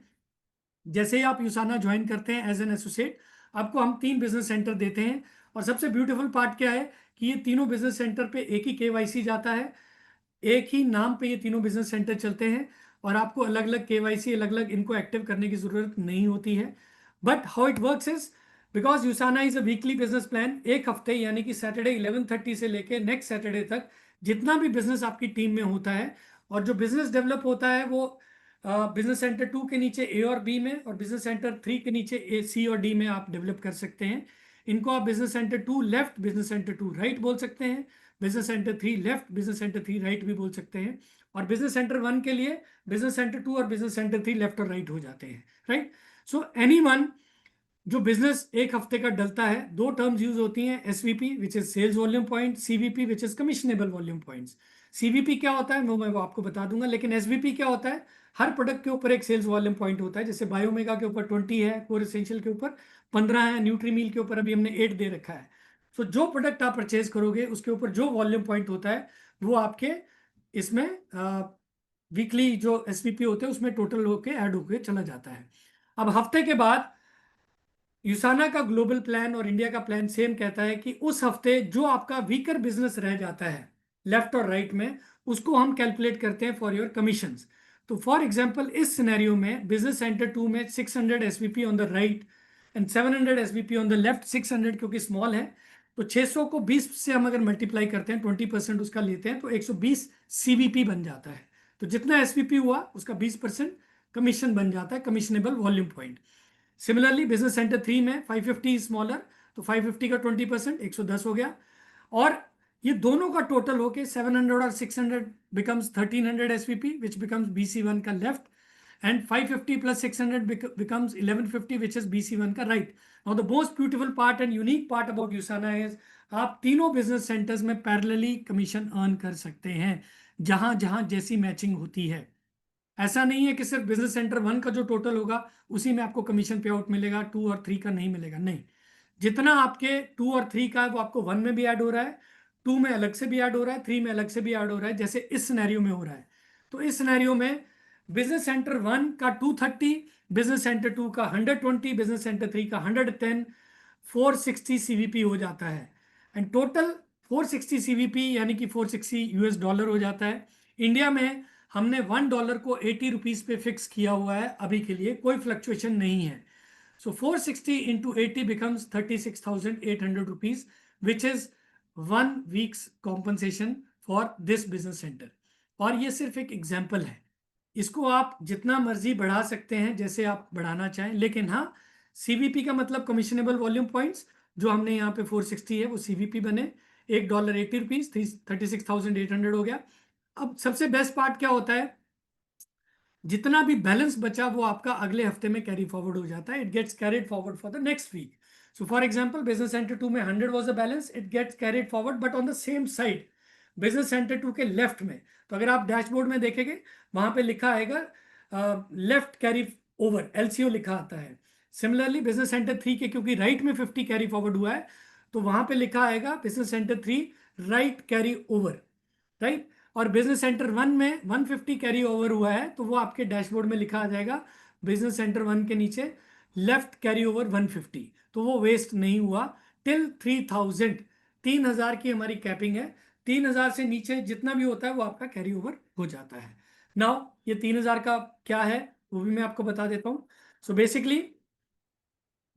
जैसे ही आप यूसाना ज्वाइन करते हैं एज एन एसोसिएट, आपको हम 3 बिजनेस सेंटर देते हैं। और सबसे ब्यूटीफुल पार्ट क्या है कि ये तीनों बिजनेस सेंटर पे एक ही केवाईसी जाता है, एक ही नाम पे ये तीनों बिजनेस सेंटर चलते हैं, और आपको अलग अलग केवाईसी, अलग अलग इनको एक्टिव करने की जरूरत नहीं होती है। But how it works is, because यूसाना is a weekly business plan, एक हफ्ते यानी कि सैटरडे 11:30 से लेके नेक्स्ट सैटरडे तक जितना भी बिजनेस आपकी टीम में होता है, और जो बिजनेस डेवलप होता है वो बिजनेस सेंटर 2 के नीचे ए और बी में, और बिजनेस सेंटर 3 के नीचे ए, सी और डी में आप डेवलप कर सकते हैं। इनको आप business centre 2 left, business centre 2 right बोल सकते हैं, business centre 3 left, business centre 3 right भी बोल सकते हैं। और बिजनेस सेंटर 1 के लिए बिजनेस सेंटर 2 और बिजनेस सेंटर 3 लेफ्ट और राइट हो जाते हैं, राइट। सो एनीवन जो बिजनेस एक हफ्ते का डलता है, दो टर्म्स यूज होती हैं, SVP which is sales volume point, CVP which is commissionable volume points. CVP क्या होता है मैं वो आपको बता दूंगा, लेकिन एसवीपी क्या होता है, हर प्रोडक्ट के ऊपर एक सेल्स वॉल्यूम पॉइंट होता है। जैसे बायोमेगा के ऊपर 20 है, कोर एसेंशियल के ऊपर 15 है, न्यूट्रीमील के ऊपर अभी हमने 8 दे रखा है। सो जो प्रोडक्ट आप परचेज करोगे उसके ऊपर जो वॉल्यूम पॉइंट होता है वो आपके इसमें वीकली जो एसवीपी होते हैं उसमें टोटल होके ऐड होके चला जाता है। अब हफ्ते के बाद यूसाना का ग्लोबल प्लान और इंडिया का प्लान सेम कहता है कि उस हफ्ते जो आपका वीकर बिजनेस रह जाता है, लेफ्ट और राइट में, उसको हम कैलकुलेट करते हैं फॉर योर कमीशंस। तो फॉर एग्जांपल इस सिनेरियो में बिजनेस सेंटर 2 में 600 SVP on the right and 700 SVP on the left. 600 क्योंकि स्मॉल है, तो 600 को 20 से हम अगर मल्टीप्लाई करते हैं, 20% उसका लेते हैं, तो 120 सीवीपी बन जाता है। तो जितना एसवीपी हुआ उसका 20% कमीशन बन जाता है, commissionable volume point. Similarly business centre 3 में 550 स्मॉलर, तो 550 का 20% 110 हो गया, और ये दोनों का टोटल होके 700 और 600 becomes 1300 SVP, which becomes BC1 का left, and 550 plus 600 becomes 1150, which is BC1 का right. Now the most beautiful part and unique part about USANA is आप तीनों बिजनेस सेंटर्स में पैरेलली कमीशन अर्न कर सकते हैं, जहां जहां जैसी मैचिंग होती है। ऐसा नहीं है कि सिर्फ बिजनेस सेंटर 1 का जो टोटल होगा उसी में आपको कमीशन पे आउट मिलेगा, 2 और 3 का नहीं मिलेगा। नहीं, जितना आपके 2 और 3 का है वो आपको 1 में भी ऐड हो रहा है, 2 में अलग से भी ऐड हो रहा है, 3 में अलग से भी ऐड हो रहा है, जैसे इस सिनेरियो में हो रहा है। तो इस सिनेरियो में बिजनेस सेंटर 1 का 230, बिजनेस सेंटर 2 का 120, बिजनेस सेंटर 3 का 110, 460 सीवीपी हो जाता है। एंड टोटल 460 सीवीपी यानी कि 460 यूएस डॉलर हो जाता है। इंडिया में हमने $1 को 80 रुपीज पे फिक्स किया हुआ है अभी के लिए, कोई फ्लक्चुएशन नहीं है। So 460 into 80 becomes 36,800 rupees, which is 1 week's compensation for this business center. और ये सिर्फ एक एग्जाम्पल है, इसको आप जितना मर्जी बढ़ा सकते हैं जैसे आप बढ़ाना चाहें, लेकिन हाँ, सीवीपी का मतलब कमिशनेबल वॉल्यूम पॉइंट्स, जो हमने यहाँ पे 460 है वो सीवीपी बने, $1 80 रुपीज, 36,800 हो गया। अब सबसे बेस्ट पार्ट क्या होता है, जितना भी बैलेंस बचा वो आपका अगले हफ्ते में कैरी फॉरवर्ड हो जाता है, it gets carried forward for the next week. So for example business centre 2 में 100 was the balance, it gets carried forward but on the same side, business centre 2 के लेफ्ट में। तो अगर आप डैशबोर्ड में देखेंगे वहां पे लिखा आएगा लेफ्ट कैरी ओवर, एलसीओ लिखा आता है। सिमिलरली बिजनेस सेंटर 3 के क्योंकि राइट में 50 कैरी फॉरवर्ड हुआ है, तो वहां पे लिखा आएगा business centre 3 right carry over, right. और बिजनेस सेंटर 1 में 150 कैरी ओवर हुआ है, तो वो आपके डैशबोर्ड में लिखा आ जाएगा बिजनेस सेंटर 1 के नीचे लेफ्ट कैरी ओवर 150, तो वो वेस्ट नहीं हुआ टिल 3000। 3000 की हमारी कैपिंग है, 3000 से नीचे जितना भी होता है वो आपका कैरी ओवर हो जाता है। नाउ ये 3000 का क्या है वो भी मैं आपको बता देता हूं। So basically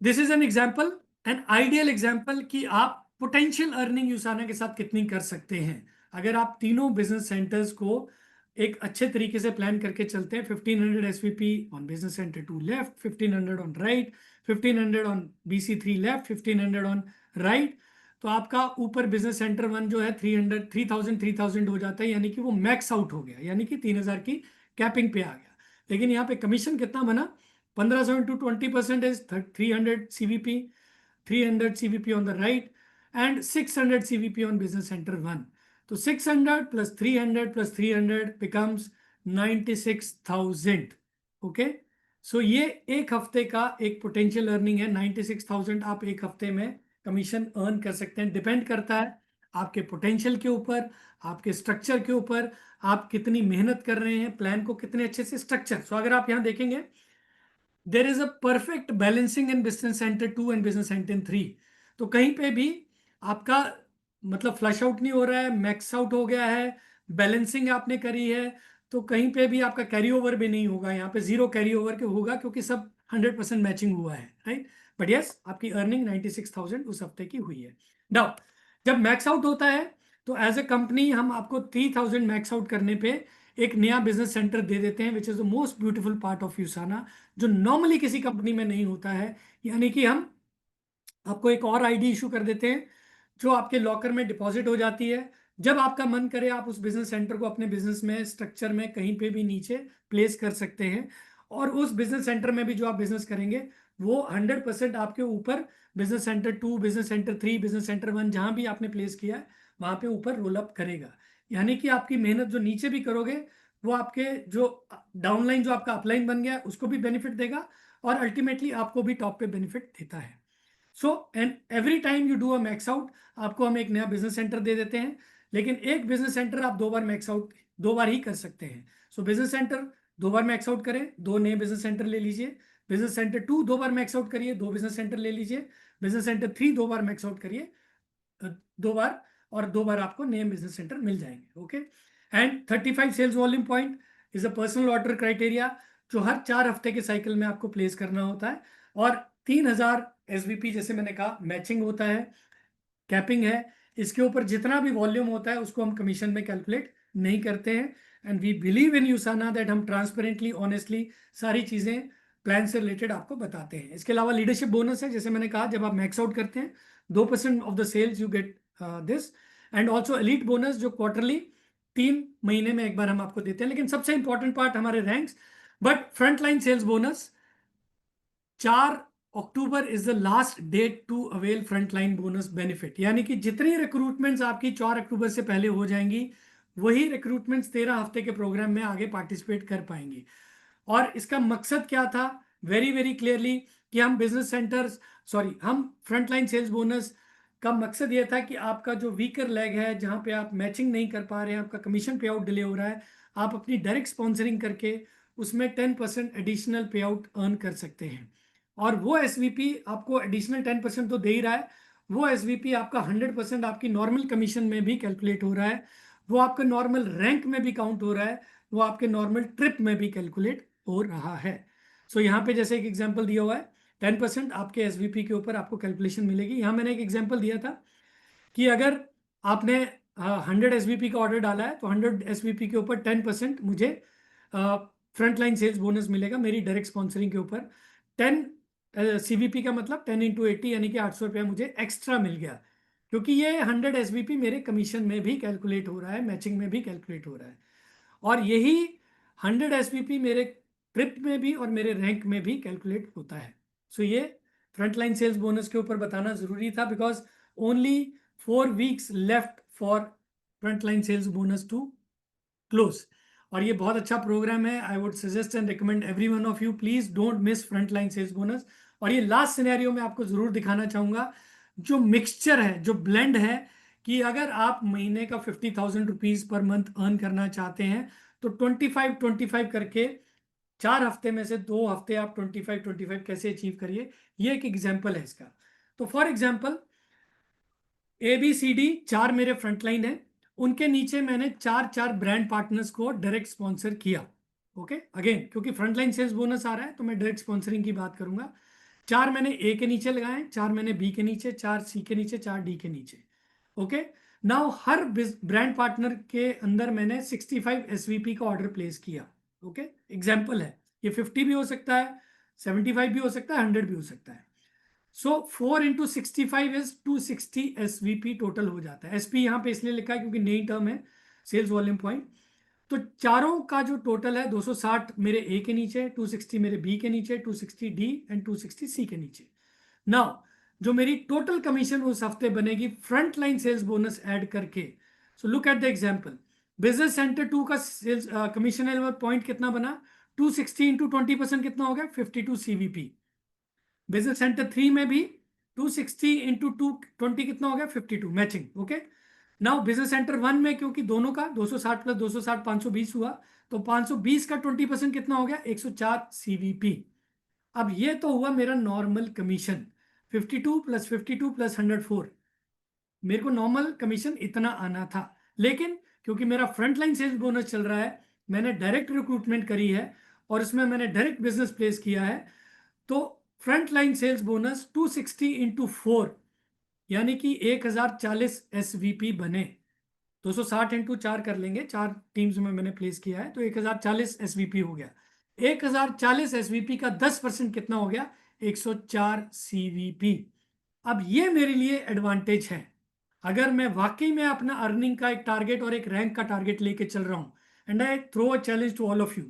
this is an example, an ideal example कि आप पोटेंशियल अर्निंग यूसाना के साथ कितनी कर सकते हैं अगर आप तीनों बिजनेस सेंटर्स को एक अच्छे तरीके से प्लान करके चलते हैं। 1500 SVP on business centre 2 left, 1500 on right, 1500 on BC3 left, 1500 on right, तो आपका ऊपर बिजनेस सेंटर 1 जो है 3000 हो जाता है, यानी कि वो मैक्स आउट हो गया, यानी कि 3000 की कैपिंग पे आ गया। लेकिन यहाँ पे कमीशन कितना बना, 1500 into 20% is 300 CVP, 300 CVP on the right and 600 CVP on business center 1. तो 600 plus 300 plus 300 becomes 96,000. Okay, so ये एक हफ्ते का एक पोटेंशियल अर्निंग है। 96,000 आप एक हफ्ते में कमीशन अर्न कर सकते हैं। डिपेंड करता है आपके पोटेंशियल के ऊपर, आपके स्ट्रक्चर के ऊपर, आप कितनी मेहनत कर रहे हैं, प्लान को कितने अच्छे से स्ट्रक्चर। सो अगर आप यहाँ देखेंगे there is a perfect balancing in business centre 2 and business centre 3, तो कहीं पे भी आपका मतलब फ्लश आउट नहीं हो रहा है, मैक्स आउट हो गया है, बैलेंसिंग आपने करी है, तो कहीं पे भी आपका कैरी ओवर भी नहीं होगा। यहाँ पे जीरो कैरी ओवर के होगा क्योंकि सब 100% मैचिंग हुआ है, राइट। बट यस, आपकी अर्निंग 96,000 उस हफ्ते की हुई है। नाउ जब मैक्स आउट होता है तो एज ए कंपनी हम आपको 3000 मैक्स आउट करने पे एक नया बिजनेस सेंटर दे देते हैं, which is the most beautiful part of USANA, जो नॉर्मली किसी कंपनी में नहीं होता है। यानी कि हम आपको एक और आईडी इशू कर देते हैं जो आपके लॉकर में डिपॉजिट हो जाती है। जब आपका मन करे आप उस बिजनेस सेंटर को अपने बिजनेस में स्ट्रक्चर में कहीं पे भी नीचे प्लेस कर सकते हैं, और उस बिजनेस सेंटर में भी जो आप बिजनेस करेंगे वो 100% आपके ऊपर business centre 2, business centre 3, business centre 1 जहां भी आपने प्लेस किया है वहां पे ऊपर रोल अप करेगा। यानी कि आपकी मेहनत जो नीचे भी करोगे वो आपके जो डाउनलाइन जो आपका अपलाइन बन गया उसको भी बेनिफिट देगा, और अल्टीमेटली आपको भी टॉप पे बेनिफिट देता है। So and every time you do a max out, आपको हम एक नया बिजनेस सेंटर दे देते हैं, लेकिन एक बिजनेस सेंटर आप 2 बार मैक्स आउट 2 बार ही कर सकते हैं। सो बिजनेस सेंटर 2 बार मैक्स आउट करें, 2 नए बिजनेस सेंटर ले लीजिए। बिजनेस सेंटर 2 2 बार मैक्स आउट करिए, 2 बिजनेस सेंटर ले लीजिए। बिजनेस सेंटर 3 2 बार मैक्स आउट करिए, 2 बार और 2 बार आपको नेम बिजनेस सेंटर मिल जाएंगे। Okay, and 35 sales volume point is a personal order criteria जो हर 4 हफ्ते के साइकिल में आपको प्लेस करना होता है। और 3000 एसवीपी जैसे मैंने कहा मैचिंग होता है, कैपिंग है, इसके ऊपर जितना भी वॉल्यूम होता है उसको हम कमीशन में कैलकुलेट नहीं करते हैं। And we believe in Usana that हम ट्रांसपेरेंटली ऑनेस्टली सारी चीजें प्लान से रिलेटेड आपको बताते हैं। इसके अलावा लीडरशिप बोनस है, जैसे मैंने कहा जब आप मैक्स आउट करते हैं 2% of the sales you get this, and also elite bonus जो क्वार्टरली 3 महीने में एक बार हम आपको देते हैं। लेकिन सबसे इंपॉर्टेंट पार्ट हमारे ranks, but front line sales bonus 4 October is the last date to avail front line bonus benefit, यानी कि जितनी रिक्रूटमेंट्स आपकी 4 अक्टूबर से पहले हो जाएंगी वही रिक्रूटमेंट्स 13 हफ्ते के प्रोग्राम में आगे पार्टिसिपेट कर पाएंगी। और इसका मकसद क्या था, वेरी वेरी क्लियरली, कि हम बिजनेस सेंटर्स हम फ्रंटलाइन सेल्स बोनस का मकसद यह था कि आपका जो वीकर लेग है जहां पे आप मैचिंग नहीं कर पा रहे हैं, आपका कमीशन पे आउट डिले हो रहा है, आप अपनी डायरेक्ट स्पॉन्सरिंग करके उसमें 10% एडिशनल पे आउट अर्न कर सकते हैं। और वो एसवीपी आपको एडिशनल 10% तो दे ही रहा है, वो एसवीपी आपका 100% आपकी नॉर्मल कमीशन में भी कैलकुलेट हो रहा है, वो आपके नॉर्मल रैंक में भी काउंट हो रहा है, वो आपके नॉर्मल ट्रिप में भी कैलकुलेट हो रहा है। सो यहाँ पे जैसे एक एग्जांपल दिया हुआ है 10% आपके एसवीपी के ऊपर आपको कैलकुलेशन मिलेगी। यहाँ मैंने एक एग्जांपल दिया था कि अगर आपने 100 एसवीपी का ऑर्डर डाला है तो 100 एसवीपी के ऊपर 10% मुझे फ्रंट लाइन सेल्स बोनस मिलेगा मेरी डायरेक्ट स्पॉन्सरिंग के ऊपर। 10 सीवीपी का मतलब 10 इंटू 80 यानी कि 800 रुपया मुझे एक्स्ट्रा मिल गया, क्योंकि ये 100 एसवीपी मेरे कमीशन में भी कैलकुलेट हो रहा है, मैचिंग में भी कैलकुलेट हो रहा है। और यही 100 एसवीपी मेरे ट्रिप में भी और मेरे रैंक में भी कैलकुलेट होता है। सो ये फ्रंट लाइन सेल्स बोनस के ऊपर बताना जरूरी था, because only 4 weeks left for front line sales bonus to close. और ये बहुत अच्छा प्रोग्राम है, I would suggest and recommend every one of you, please don't miss front line sales bonus. और ये लास्ट सिनेरियो में आपको जरूर दिखाना चाहूंगा, जो मिक्सचर है, जो ब्लेंड है, कि अगर आप महीने का 50,000 रुपीज पर मंथ अर्न करना चाहते हैं तो 25-25 करके 4 हफ्ते में से 2 हफ्ते आप 25-25 कैसे अचीव करिए, ये एक एग्जाम्पल है इसका। तो फॉर एग्जाम्पल ABCD 4 मेरे फ्रंटलाइन है, उनके नीचे मैंने 4 ब्रांड पार्टनर्स को डायरेक्ट स्पॉन्सर किया। ओके, अगेन क्योंकि फ्रंटलाइन सेल्स बोनस आ रहा है तो मैं डायरेक्ट स्पॉन्सरिंग की बात करूंगा। 4 मैंने A के नीचे लगाए, 4 मैंने B के नीचे, 4 C के नीचे, 4 D के नीचे। ओके, नाउ हर ब्रांड पार्टनर के अंदर मैंने 65 एसवीपी का ऑर्डर प्लेस किया। ओके, एग्जाम्पल है, ये 50 भी हो सकता है, 75 भी हो सकता है, 100 भी हो सकता है। सो 4 इंटू 65 इज 260 एसवीपी टोटल हो जाता है। एसपी यहाँ पे इसलिए लिखा है क्योंकि नई टर्म है, सेल्स वॉल्यूम पॉइंट। तो चारों का जो टोटल है 260 मेरे ए के नीचे, 260 मेरे बी के नीचे, 260 डी एंड 260 सी के नीचे। नाउ जो मेरी टोटल कमीशन उस हफ्ते बनेगी front line sales bonus add करके, so look at the example. Business centre 2 का सेल्स कमीशन पॉइंट कितना बना, 260 इंटू 20% कितना हो गया, 52 सीवीपी। बिजनेस सेंटर 3 में भी 260 इंटू 220 कितना हो गया, 52 matching. Okay, now business centre 1 में क्योंकि दोनों का 260 प्लस 260 520 हुआ, तो 520 का 20% कितना हो गया, 104 सीवीपी। अब ये तो हुआ मेरा नॉर्मल कमीशन, 52 प्लस 52 प्लस 104, मेरे को नॉर्मल कमीशन इतना आना था। लेकिन क्योंकि मेरा फ्रंट लाइन सेल्स बोनस चल रहा है, मैंने डायरेक्ट रिक्रूटमेंट करी है और इसमें मैंने डायरेक्ट बिजनेस प्लेस किया है, तो front line sales bonus 260 into 4 यानी कि 1040 एसवीपी बने। 260 इंटू 4 कर लेंगे, 4 टीम्स में मैंने प्लेस किया है तो 1040 एसवीपी हो गया। 1040 एसवीपी का 10% कितना हो गया, 104 सीवीपी। अब ये मेरे लिए एडवांटेज है, अगर मैं वाकई में अपना अर्निंग का एक टारगेट और एक रैंक का टारगेट लेके चल रहा हूं, and I throw a challenge to all of you,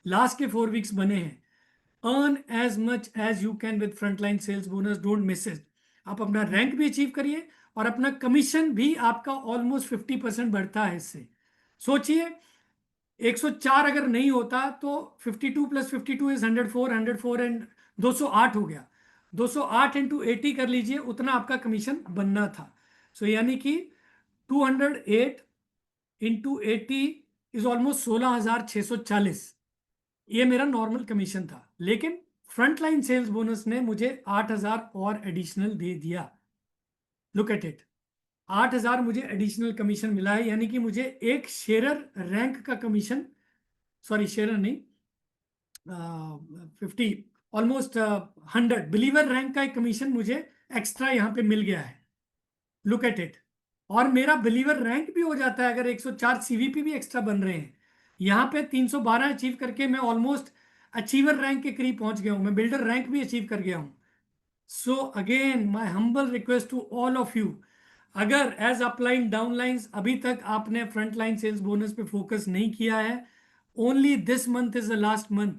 last के 4 वीक्स बने हैं, earn as much as you can with frontline sales bonus, don't miss it. आप अपना रैंक भी अचीव करिए और अपना कमीशन भी आपका ऑलमोस्ट 50% बढ़ता है इससे। सोचिए 104 अगर नहीं होता तो 52 प्लस 52 इज 104, 104 एंड 208 हो गया, 208 इंटू 80 कर लीजिए, उतना आपका कमीशन बनना था। सो यानी कि 208 इंटू 80 इज ऑलमोस्ट 16,640, ये मेरा नॉर्मल कमीशन था। लेकिन फ्रंट लाइन सेल्स बोनस ने मुझे 8,000 और एडिशनल दे दिया। लुक एट इट, 8,000 मुझे एडिशनल कमीशन मिला है, यानी कि मुझे एक शेयरर रैंक का कमीशन, सॉरी शेयरर नहीं, 50, ऑलमोस्ट 100 बिलीवर रैंक का एक कमीशन मुझे एक्स्ट्रा यहाँ पे मिल गया है। Look at it. और मेरा बिलीवर रैंक भी हो जाता है अगर 104 सीवीपी भी एक्स्ट्रा बन रहे हैं। यहाँ पे 312 अचीव करके मैं ऑलमोस्ट अचीवर रैंक के करीब पहुंच गया हूँ, मैं बिल्डर रैंक भी अचीव कर गया हूँ। So again my humble request to all of you, अगर एज अपलाइन डाउनलाइंस अभी तक आपने फ्रंट लाइन सेल्स बोनस पे फोकस नहीं किया है, only this month is the last month.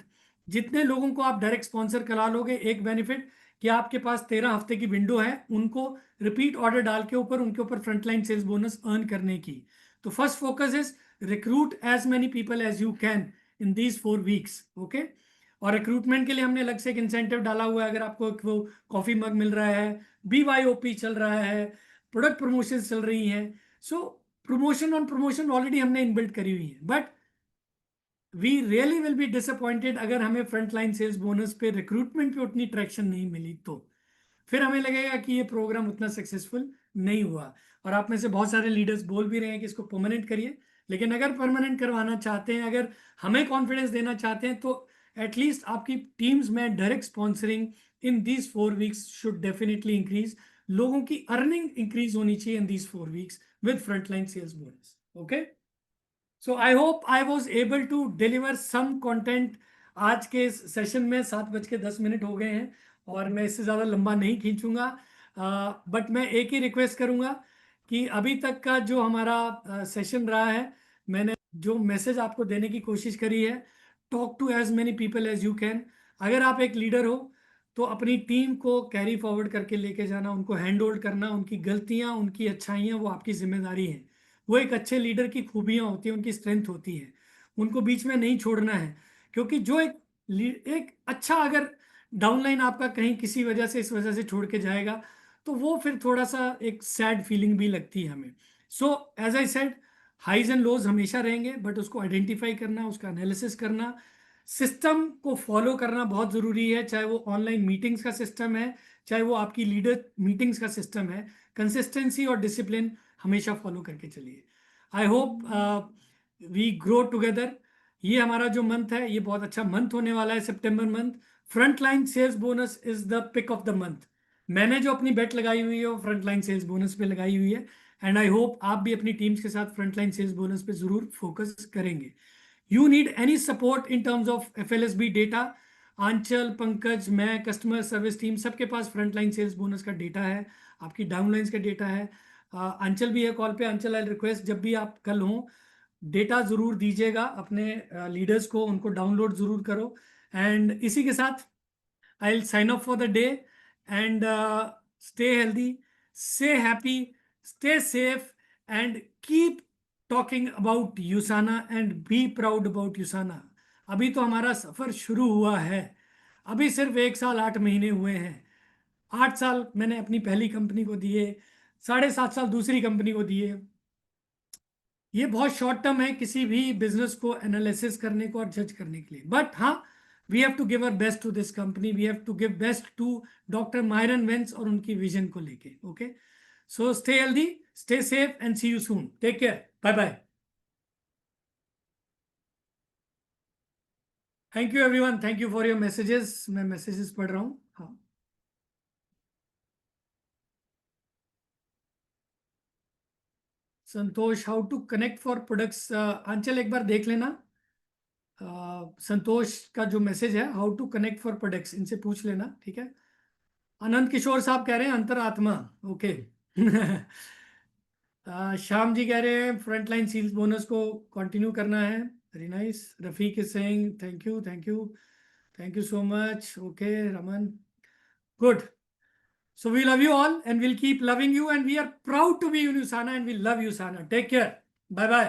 जितने लोगों को आप डायरेक्ट स्पॉन्सर करा लोगे, एक बेनिफिट कि आपके पास 13 हफ्ते की विंडो है उनको रिपीट ऑर्डर डाल के ऊपर उनके ऊपर फ्रंटलाइन सेल्स बोनस अर्न करने की। तो first focus is recruit as many people as you can in these 4 weeks, okay. और रिक्रूटमेंट के लिए हमने अलग से एक इंसेंटिव डाला हुआ है। अगर आपको वो कॉफी मग मिल रहा है, BYOP चल रहा है, प्रोडक्ट प्रमोशन चल रही हैं, so promotion on promotion already हमने इनबिल्ट करी हुई है। But we really will be disappointed अगर हमें फ्रंट लाइन सेल्स बोनस पे रिक्रूटमेंट पे उतनी ट्रैक्शन नहीं मिली, तो फिर हमें लगेगा कि ये प्रोग्राम उतना सक्सेसफुल नहीं हुआ। और आप में से बहुत सारे लीडर्स बोल भी रहे हैं कि इसको परमानेंट करिए, लेकिन अगर परमानेंट करवाना चाहते हैं, अगर हमें कॉन्फिडेंस देना चाहते हैं, तो एटलीस्ट आपकी टीम्स में direct sponsoring in these 4 weeks should definitely increase. लोगों की अर्निंग इंक्रीज होनी चाहिए in these 4 weeks with frontline sales bonus, okay. So I hope I was able to deliver some content. आज के सेशन में 7:10 हो गए हैं और मैं इससे ज़्यादा लंबा नहीं खींचूंगा, बट मैं एक ही रिक्वेस्ट करूंगा कि अभी तक का जो हमारा सेशन रहा है, मैंने जो मैसेज आपको देने की कोशिश करी है, talk to as many people as you can. अगर आप एक लीडर हो तो अपनी टीम को कैरी फॉरवर्ड करके लेके जाना, उनको हैंड होल्ड करना, उनकी गलतियां उनकी अच्छाइयां वो आपकी जिम्मेदारी है। वो एक अच्छे लीडर की खूबियां होती हैं, उनकी स्ट्रेंथ होती है, उनको बीच में नहीं छोड़ना है। क्योंकि जो एक अच्छा अगर डाउनलाइन आपका कहीं किसी वजह से, इस वजह से छोड़ के जाएगा, तो वो फिर थोड़ा सा एक सैड फीलिंग भी लगती है हमें। So as I said, highs and lows हमेशा रहेंगे, बट उसको आइडेंटिफाई करना, उसका एनालिसिस करना, सिस्टम को फॉलो करना बहुत ज़रूरी है। चाहे वो ऑनलाइन मीटिंग्स का सिस्टम है, चाहे वो आपकी लीडर मीटिंग्स का सिस्टम है, कंसिस्टेंसी और डिसिप्लिन हमेशा फॉलो करके चलिए। I hope we grow together. ये हमारा जो मंथ है, ये बहुत अच्छा मंथ होने वाला है, सितंबर month. Front line sales bonus is the pick of the month. मैंने जो अपनी बेट लगाई हुई है वो फ्रंट लाइन सेल्स बोनस पे लगाई हुई है, एंड आई होप आप भी अपनी टीम्स के साथ फ्रंट लाइन सेल्स बोनस पे जरूर फोकस करेंगे। You need any support in terms of FLSB data, Aanchal, Pankaj, मैं, कस्टमर सर्विस टीम, सबके पास फ्रंट लाइन सेल्स बोनस का डेटा है, आपकी डाउनलाइंस का डेटा है। अंचल भी है कॉल पे। अंचल, आई रिक्वेस्ट जब भी आप कल हो, डेटा ज़रूर दीजिएगा अपने लीडर्स को, उनको डाउनलोड ज़रूर करो। एंड इसी के साथ I will sign off for the day, and stay healthy, stay happy, stay safe, and keep talking about USANA and be proud about USANA. अभी तो हमारा सफ़र शुरू हुआ है, अभी सिर्फ 1 साल 8 महीने हुए हैं। 8 साल मैंने अपनी पहली कंपनी को दिए, 7.5 साल दूसरी कंपनी को दिए। ये बहुत शॉर्ट टर्म है किसी भी बिजनेस को एनालिसिस करने को और जज करने के लिए। बट हाँ, we have to give our best to this company, we have to give best to doctor Myron Wentz और उनकी विजन को लेके, okay. So stay healthy, stay safe, and see you soon. Take care, bye bye. Thank you everyone, thank you for your messages. मैं messages पढ़ रहा हूँ, हाँ। Santosh, how to connect for products, Aanchal एक बार देख लेना। संतोष का जो मैसेज है, how to connect for products, इनसे पूछ लेना, ठीक है। अनंत किशोर साहब कह रहे हैं अंतरात्मा, ओके। श्याम जी कह रहे हैं फ्रंट लाइन सेल्स बोनस को कंटिन्यू करना है, very nice. Rafiq is saying thank you, thank you, thank you so much, okay. Raman, good. So we love you all and we'll keep loving you, and we are proud to be in USANA and we love USANA. Take care. Bye bye.